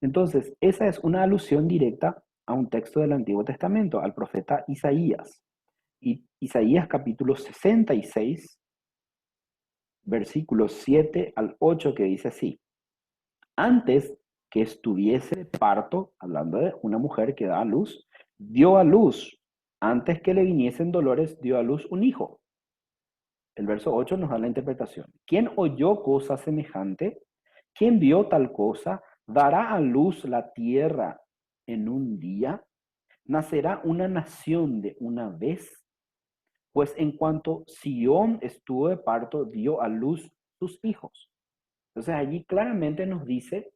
Entonces, esa es una alusión directa a un texto del Antiguo Testamento, al profeta Isaías. Y Isaías capítulo 66, versículos 7 al 8, que dice así, antes que estuviese de parto, hablando de una mujer que da a luz, dio a luz, antes que le viniesen dolores, dio a luz un hijo. El verso 8 nos da la interpretación. ¿Quién oyó cosa semejante? ¿Quién vio tal cosa? ¿Dará a luz la tierra en un día? ¿Nacerá una nación de una vez? Pues en cuanto Sión estuvo de parto, dio a luz sus hijos. Entonces allí claramente nos dice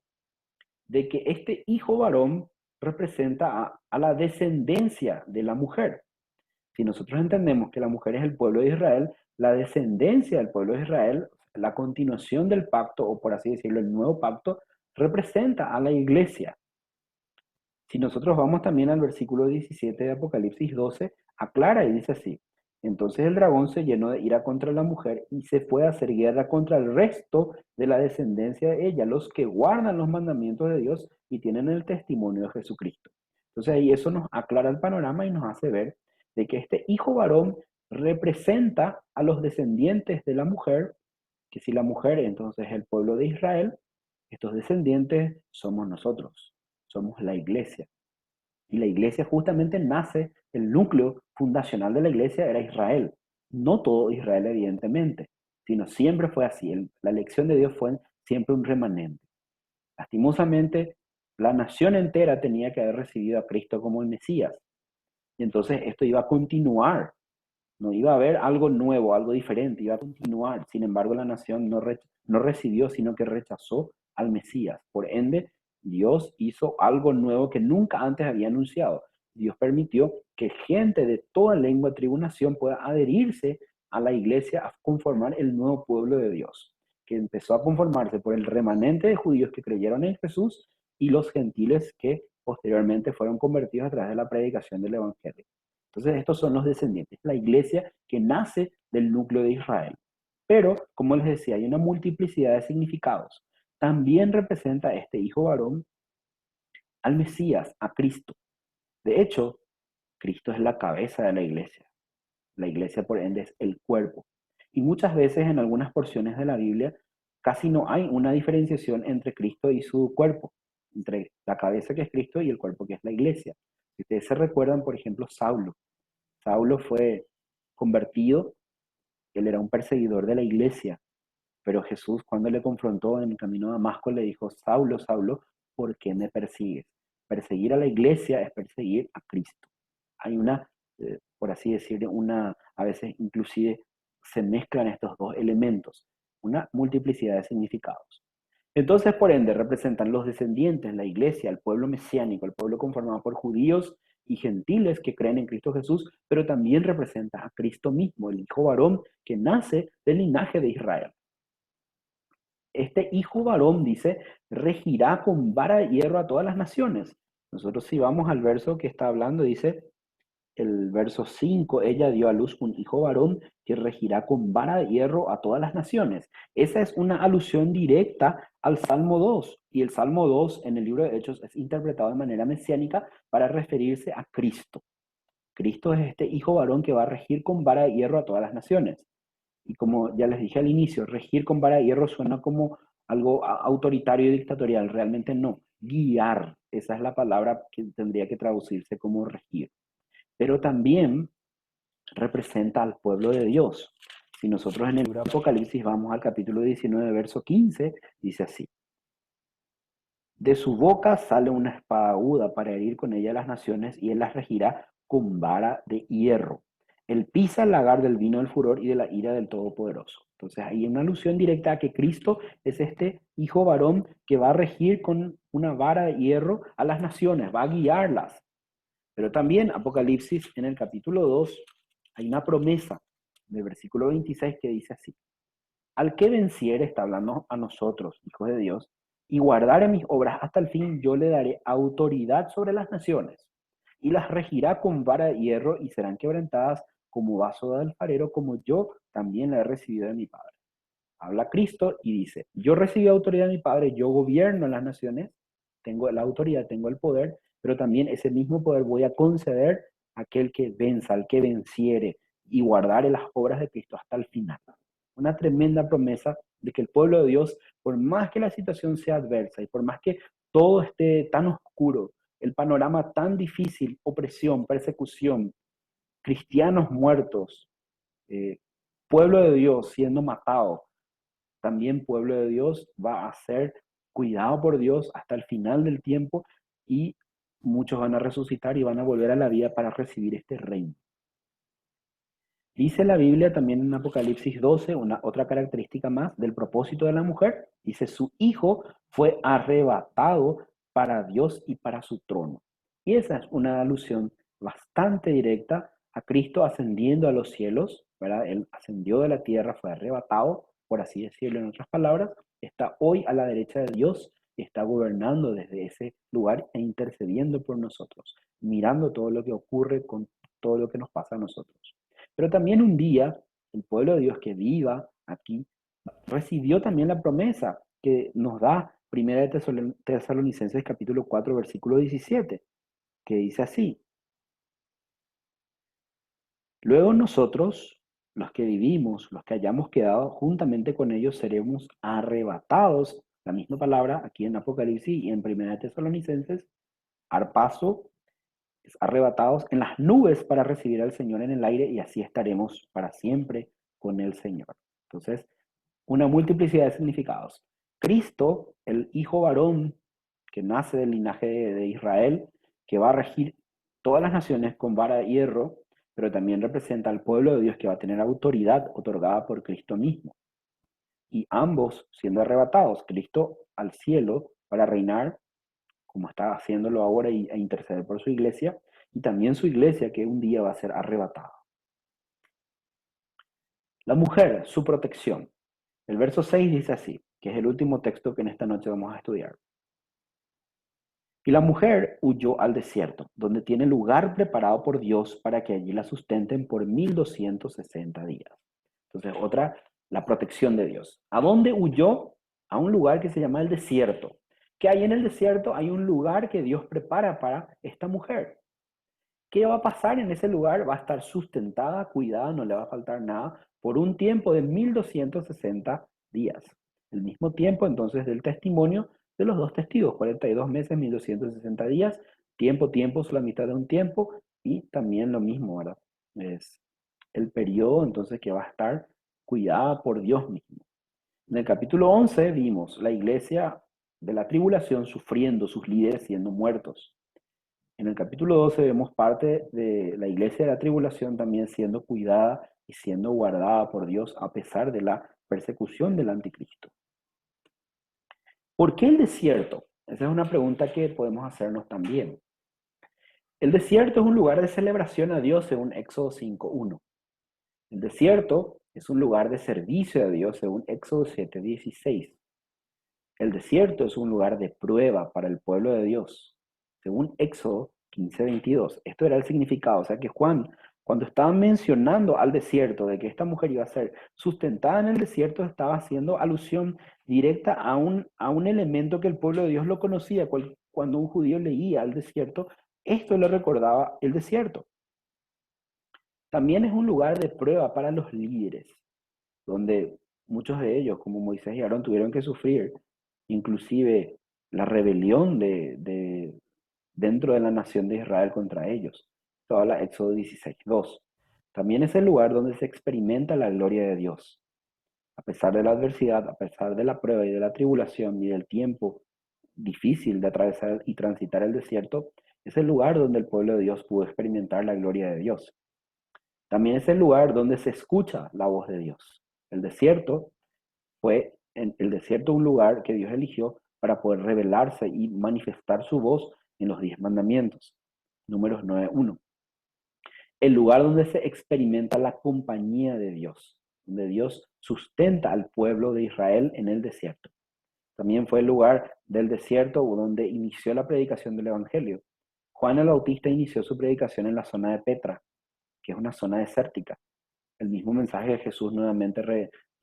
de que este hijo varón representa a la descendencia de la mujer. Si nosotros entendemos que la mujer es el pueblo de Israel, la descendencia del pueblo de Israel, la continuación del pacto, o por así decirlo, el nuevo pacto, representa a la iglesia. Si nosotros vamos también al versículo 17 de Apocalipsis 12, aclara y dice así, entonces el dragón se llenó de ira contra la mujer y se fue a hacer guerra contra el resto de la descendencia de ella, los que guardan los mandamientos de Dios y tienen el testimonio de Jesucristo. Entonces ahí eso nos aclara el panorama y nos hace ver de que este hijo varón representa a los descendientes de la mujer, que si la mujer entonces es el pueblo de Israel, estos descendientes somos nosotros, somos la iglesia. Y la iglesia justamente nace, el núcleo fundacional de la iglesia era Israel. No todo Israel, evidentemente, sino siempre fue así. La elección de Dios fue siempre un remanente. Lastimosamente, la nación entera tenía que haber recibido a Cristo como el Mesías. Y entonces esto iba a continuar. No iba a haber algo nuevo, algo diferente, iba a continuar. Sin embargo, la nación no recibió, sino que rechazó al Mesías. Por ende, Dios hizo algo nuevo que nunca antes había anunciado. Dios permitió que gente de toda lengua, tribu, nación pueda adherirse a la iglesia a conformar el nuevo pueblo de Dios, que empezó a conformarse por el remanente de judíos que creyeron en Jesús y los gentiles que posteriormente fueron convertidos a través de la predicación del Evangelio. Entonces, estos son los descendientes, la iglesia que nace del núcleo de Israel. Pero, como les decía, hay una multiplicidad de significados. También representa este hijo varón al Mesías, a Cristo. De hecho, Cristo es la cabeza de la iglesia. La iglesia, por ende, es el cuerpo. Y muchas veces en algunas porciones de la Biblia casi no hay una diferenciación entre Cristo y su cuerpo, entre la cabeza que es Cristo y el cuerpo que es la iglesia. Si ustedes se recuerdan, por ejemplo, Saulo fue convertido, él era un perseguidor de la iglesia, pero Jesús cuando le confrontó en el camino a Damasco le dijo, Saulo, Saulo, ¿por qué me persigues? Perseguir a la iglesia es perseguir a Cristo. Hay una, por así decirlo, a veces inclusive se mezclan estos dos elementos, una multiplicidad de significados. Entonces, por ende, representan los descendientes, la iglesia, el pueblo mesiánico, el pueblo conformado por judíos y gentiles que creen en Cristo Jesús, pero también representa a Cristo mismo, el hijo varón que nace del linaje de Israel. Este hijo varón, dice, regirá con vara de hierro a todas las naciones. Nosotros si vamos al verso que está hablando, dice, el verso 5, ella dio a luz un hijo varón que regirá con vara de hierro a todas las naciones. Esa es una alusión directa al Salmo 2. Y el Salmo 2 en el libro de Hechos es interpretado de manera mesiánica para referirse a Cristo. Cristo es este hijo varón que va a regir con vara de hierro a todas las naciones. Y como ya les dije al inicio, regir con vara de hierro suena como algo autoritario y dictatorial. Realmente no. Guiar, esa es la palabra que tendría que traducirse como regir. Pero también representa al pueblo de Dios. Si nosotros en el libro de Apocalipsis vamos al capítulo 19, verso 15, dice así: de su boca sale una espada aguda para herir con ella a las naciones, y él las regirá con vara de hierro. Él pisa el lagar del vino del furor y de la ira del Todopoderoso. Entonces hay una alusión directa a que Cristo es este hijo varón que va a regir con una vara de hierro a las naciones, va a guiarlas. Pero también Apocalipsis en el capítulo 2 hay una promesa del versículo 26 que dice así: al que venciere, está hablando a nosotros, hijos de Dios, y guardare mis obras hasta el fin, yo le daré autoridad sobre las naciones, y las regirá con vara de hierro, y serán quebrantadas como vaso de alfarero, como yo también la he recibido de mi Padre. Habla Cristo y dice: yo recibí autoridad de mi Padre, yo gobierno las naciones, tengo la autoridad, tengo el poder, pero también ese mismo poder voy a conceder a aquel que venza, al que venciere, y guardare las obras de Cristo hasta el final. Una tremenda promesa de que el pueblo de Dios, por más que la situación sea adversa y por más que todo esté tan oscuro, el panorama tan difícil, opresión, persecución, cristianos muertos, eh, pueblo de Dios siendo matado, también pueblo de Dios va a ser cuidado por Dios hasta el final del tiempo, y muchos van a resucitar y van a volver a la vida para recibir este reino. Dice la Biblia también en Apocalipsis 12, otra característica más del propósito de la mujer. Dice: su hijo fue arrebatado para Dios y para su trono. Y esa es una alusión bastante directa a Cristo ascendiendo a los cielos, ¿verdad? Él ascendió de la tierra, fue arrebatado, por así decirlo en otras palabras, está hoy a la derecha de Dios y está gobernando desde ese lugar e intercediendo por nosotros, mirando todo lo que ocurre con todo lo que nos pasa a nosotros. Pero también un día el pueblo de Dios que viva aquí recibió también la promesa que nos da Primera de Tesalonicenses capítulo 4 versículo 17, que dice así: luego nosotros, los que vivimos, los que hayamos quedado juntamente con ellos, seremos arrebatados, la misma palabra aquí en Apocalipsis y en Primera de Tesalonicenses, arpazo, arrebatados en las nubes para recibir al Señor en el aire, y así estaremos para siempre con el Señor. Entonces, una multiplicidad de significados. Cristo, el hijo varón que nace del linaje de Israel, que va a regir todas las naciones con vara de hierro, pero también representa al pueblo de Dios que va a tener autoridad otorgada por Cristo mismo. Y ambos siendo arrebatados, Cristo al cielo para reinar como está haciéndolo ahora, e interceder por su iglesia, y también su iglesia que un día va a ser arrebatada. La mujer, su protección. El verso 6 dice así, que es el último texto que en esta noche vamos a estudiar. Y la mujer huyó al desierto, donde tiene lugar preparado por Dios para que allí la sustenten por 1260 días. Entonces, otra, la protección de Dios. ¿A dónde huyó? A un lugar que se llama el desierto. Que hay en el desierto, hay un lugar que Dios prepara para esta mujer. ¿Qué va a pasar en ese lugar? Va a estar sustentada, cuidada, no le va a faltar nada, por un tiempo de 1260 días. El mismo tiempo entonces del testimonio de los dos testigos, 42 meses, 1260 días, tiempo, es la mitad de un tiempo, y también lo mismo, ¿verdad? Es el periodo entonces que va a estar cuidada por Dios mismo. En el capítulo 11 vimos la iglesia de la tribulación sufriendo, sus líderes siendo muertos. En el capítulo 12 vemos parte de la iglesia de la tribulación también siendo cuidada y siendo guardada por Dios a pesar de la persecución del anticristo. ¿Por qué el desierto? Esa es una pregunta que podemos hacernos también. El desierto es un lugar de celebración a Dios según Éxodo 5:1. El desierto es un lugar de servicio a Dios según Éxodo 7:16. El desierto es un lugar de prueba para el pueblo de Dios, según Éxodo 15:22. Esto era el significado. O sea que Juan, cuando estaba mencionando al desierto, de que esta mujer iba a ser sustentada en el desierto, estaba haciendo alusión directa a un elemento que el pueblo de Dios lo conocía. Cuando un judío leía al desierto, esto le recordaba el desierto. También es un lugar de prueba para los líderes, donde muchos de ellos, como Moisés y Aarón, tuvieron que sufrir inclusive la rebelión dentro de la nación de Israel contra ellos. Esto habla Éxodo 16:2. También es el lugar donde se experimenta la gloria de Dios. A pesar de la adversidad, a pesar de la prueba y de la tribulación y del tiempo difícil de atravesar y transitar el desierto, es el lugar donde el pueblo de Dios pudo experimentar la gloria de Dios. También es el lugar donde se escucha la voz de Dios. El desierto fue en el desierto un lugar que Dios eligió para poder revelarse y manifestar su voz en los 10 mandamientos. Números 9:1. El lugar donde se experimenta la compañía de Dios, donde Dios sustenta al pueblo de Israel en el desierto. También fue el lugar del desierto donde inició la predicación del Evangelio. Juan el Bautista inició su predicación en la zona de Petra, que es una zona desértica. El mismo mensaje de Jesús nuevamente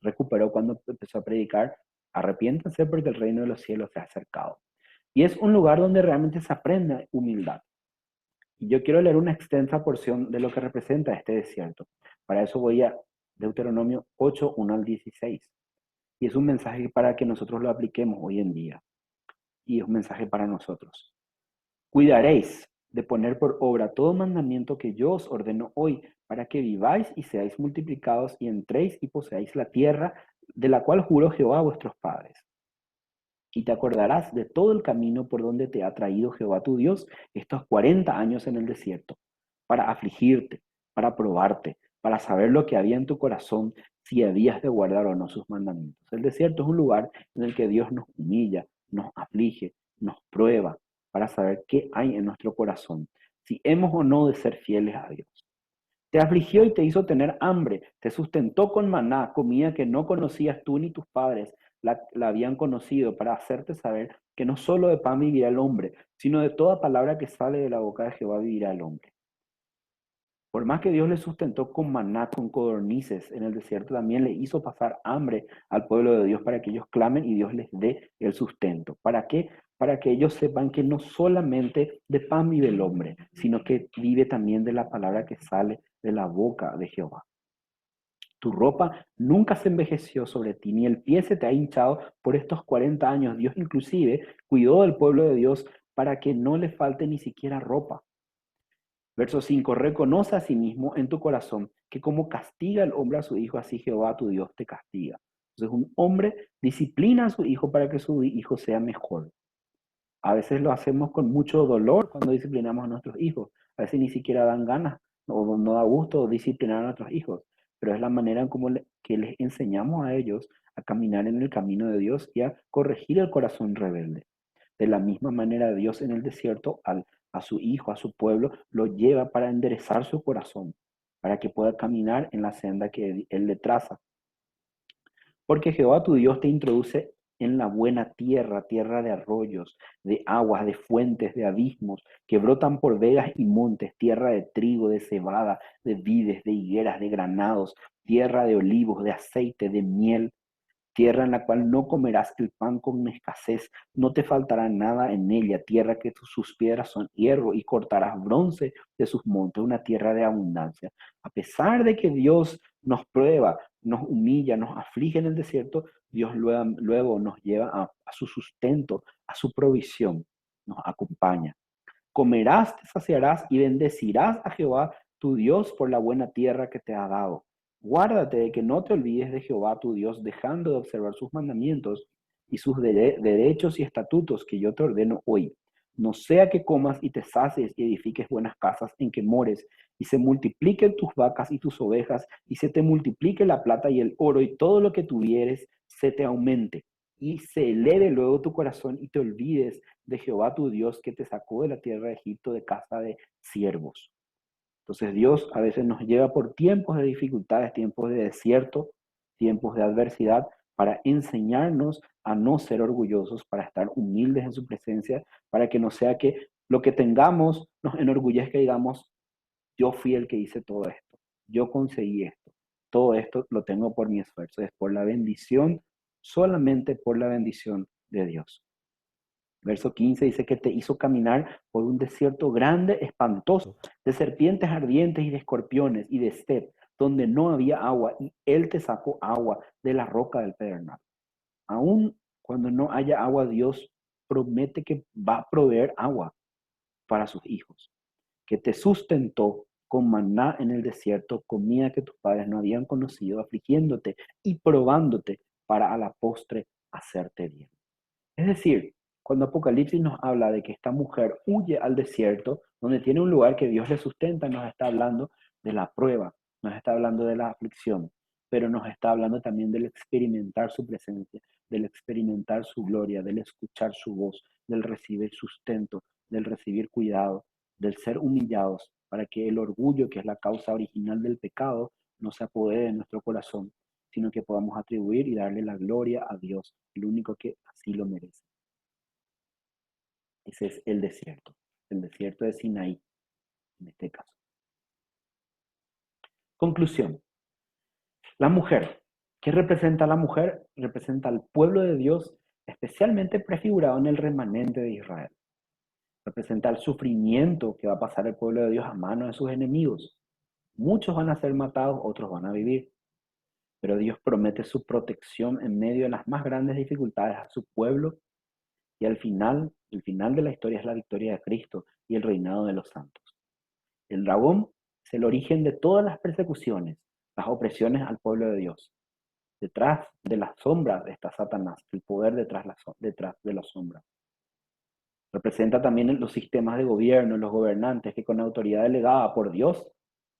recuperó cuando empezó a predicar: arrepiéntanse porque el reino de los cielos se ha acercado. Y es un lugar donde realmente se aprende humildad. Y yo quiero leer una extensa porción de lo que representa este desierto. Para eso voy a Deuteronomio 8:1 al 16. Y es un mensaje para que nosotros lo apliquemos hoy en día. Y es un mensaje para nosotros. Cuidaréis de poner por obra todo mandamiento que yo os ordeno hoy, para que viváis y seáis multiplicados y entréis y poseáis la tierra de la cual juró Jehová a vuestros padres. Y te acordarás de todo el camino por donde te ha traído Jehová tu Dios estos 40 años en el desierto, para afligirte, para probarte, para saber lo que había en tu corazón, si habías de guardar o no sus mandamientos. El desierto es un lugar en el que Dios nos humilla, nos aflige, nos prueba, para saber qué hay en nuestro corazón, si hemos o no de ser fieles a Dios. Te afligió y te hizo tener hambre, te sustentó con maná, comida que no conocías tú ni tus padres la habían conocido, para hacerte saber que no solo de pan vivirá el hombre, sino de toda palabra que sale de la boca de Jehová vivirá el hombre. Por más que Dios le sustentó con maná, con codornices en el desierto, también le hizo pasar hambre al pueblo de Dios para que ellos clamen y Dios les dé el sustento. ¿Para qué? Para que ellos sepan que no solamente de pan vive el hombre, sino que vive también de la palabra que sale de la boca de Jehová. Tu ropa nunca se envejeció sobre ti, ni el pie se te ha hinchado por estos 40 años. Dios inclusive cuidó del pueblo de Dios para que no le falte ni siquiera ropa. Verso 5: reconoce a sí mismo en tu corazón que como castiga el hombre a su hijo, así Jehová tu Dios te castiga. Entonces un hombre disciplina a su hijo para que su hijo sea mejor. A veces lo hacemos con mucho dolor cuando disciplinamos a nuestros hijos. A veces ni siquiera dan ganas o no da gusto disciplinar a nuestros hijos, pero es la manera en cómo que les enseñamos a ellos a caminar en el camino de Dios y a corregir el corazón rebelde. De la misma manera, Dios en el desierto a su hijo, a su pueblo, lo lleva para enderezar su corazón, para que pueda caminar en la senda que Él le traza. Porque Jehová tu Dios te introduce en la buena tierra, tierra de arroyos, de aguas, de fuentes, de abismos, que brotan por vegas y montes, tierra de trigo, de cebada, de vides, de higueras, de granados, tierra de olivos, de aceite, de miel, tierra en la cual no comerás el pan con escasez, no te faltará nada en ella, tierra que sus piedras son hierro y cortarás bronce de sus montes, una tierra de abundancia. A pesar de que Dios nos prueba, nos humilla, nos aflige en el desierto, Dios luego nos lleva a su sustento, a su provisión, nos acompaña. Comerás, te saciarás y bendecirás a Jehová tu Dios por la buena tierra que te ha dado. Guárdate de que no te olvides de Jehová tu Dios, dejando de observar sus mandamientos y sus derechos y estatutos que yo te ordeno hoy. No sea que comas y te sacies y edifiques buenas casas en que mores, y se multipliquen tus vacas y tus ovejas, y se te multiplique la plata y el oro, y todo lo que tuvieres se te aumente, y se eleve luego tu corazón y te olvides de Jehová tu Dios, que te sacó de la tierra de Egipto, de casa de siervos. Entonces Dios a veces nos lleva por tiempos de dificultades, tiempos de desierto, tiempos de adversidad, para enseñarnos a no ser orgullosos, para estar humildes en su presencia, para que no sea que lo que tengamos nos enorgullezca y digamos: yo fui el que hice todo esto, yo conseguí esto, todo esto lo tengo por mi esfuerzo, es por la bendición, solamente por la bendición de Dios. Verso 15 dice que te hizo caminar por un desierto grande, espantoso, de serpientes ardientes y de escorpiones y de sed, donde no había agua, y Él te sacó agua de la roca del pedernal. Aún cuando no haya agua, Dios promete que va a proveer agua para sus hijos, que te sustentó con maná en el desierto, comida que tus padres no habían conocido, afligiéndote y probándote para a la postre hacerte bien. Es decir, cuando Apocalipsis nos habla de que esta mujer huye al desierto, donde tiene un lugar que Dios le sustenta, nos está hablando de la prueba, nos está hablando de la aflicción, pero nos está hablando también del experimentar su presencia, del experimentar su gloria, del escuchar su voz, del recibir sustento, del recibir cuidado, del ser humillados, para que el orgullo, que es la causa original del pecado, no se apodere de nuestro corazón, sino que podamos atribuir y darle la gloria a Dios, el único que así lo merece. Ese es el desierto de Sinaí, en este caso. Conclusión. La mujer. ¿Qué representa la mujer? Representa al pueblo de Dios, especialmente prefigurado en el remanente de Israel. Representa el sufrimiento que va a pasar el pueblo de Dios a manos de sus enemigos. Muchos van a ser matados, otros van a vivir. Pero Dios promete su protección en medio de las más grandes dificultades a su pueblo. Y al final, el final de la historia es la victoria de Cristo y el reinado de los santos. El dragón es el origen de todas las persecuciones, las opresiones al pueblo de Dios. Detrás de las sombras está Satanás, el poder detrás de las sombras. Representa también los sistemas de gobierno, los gobernantes que con autoridad delegada por Dios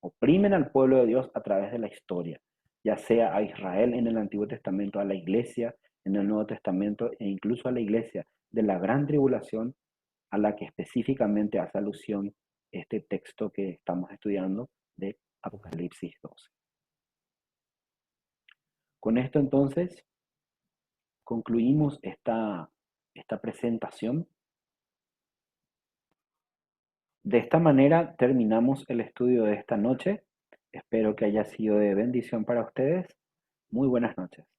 oprimen al pueblo de Dios a través de la historia, ya sea a Israel en el Antiguo Testamento, a la iglesia en el Nuevo Testamento e incluso a la iglesia de la gran tribulación a la que específicamente hace alusión este texto que estamos estudiando de Apocalipsis 12. Con esto entonces concluimos esta presentación. De esta manera terminamos el estudio de esta noche. Espero que haya sido de bendición para ustedes. Muy buenas noches.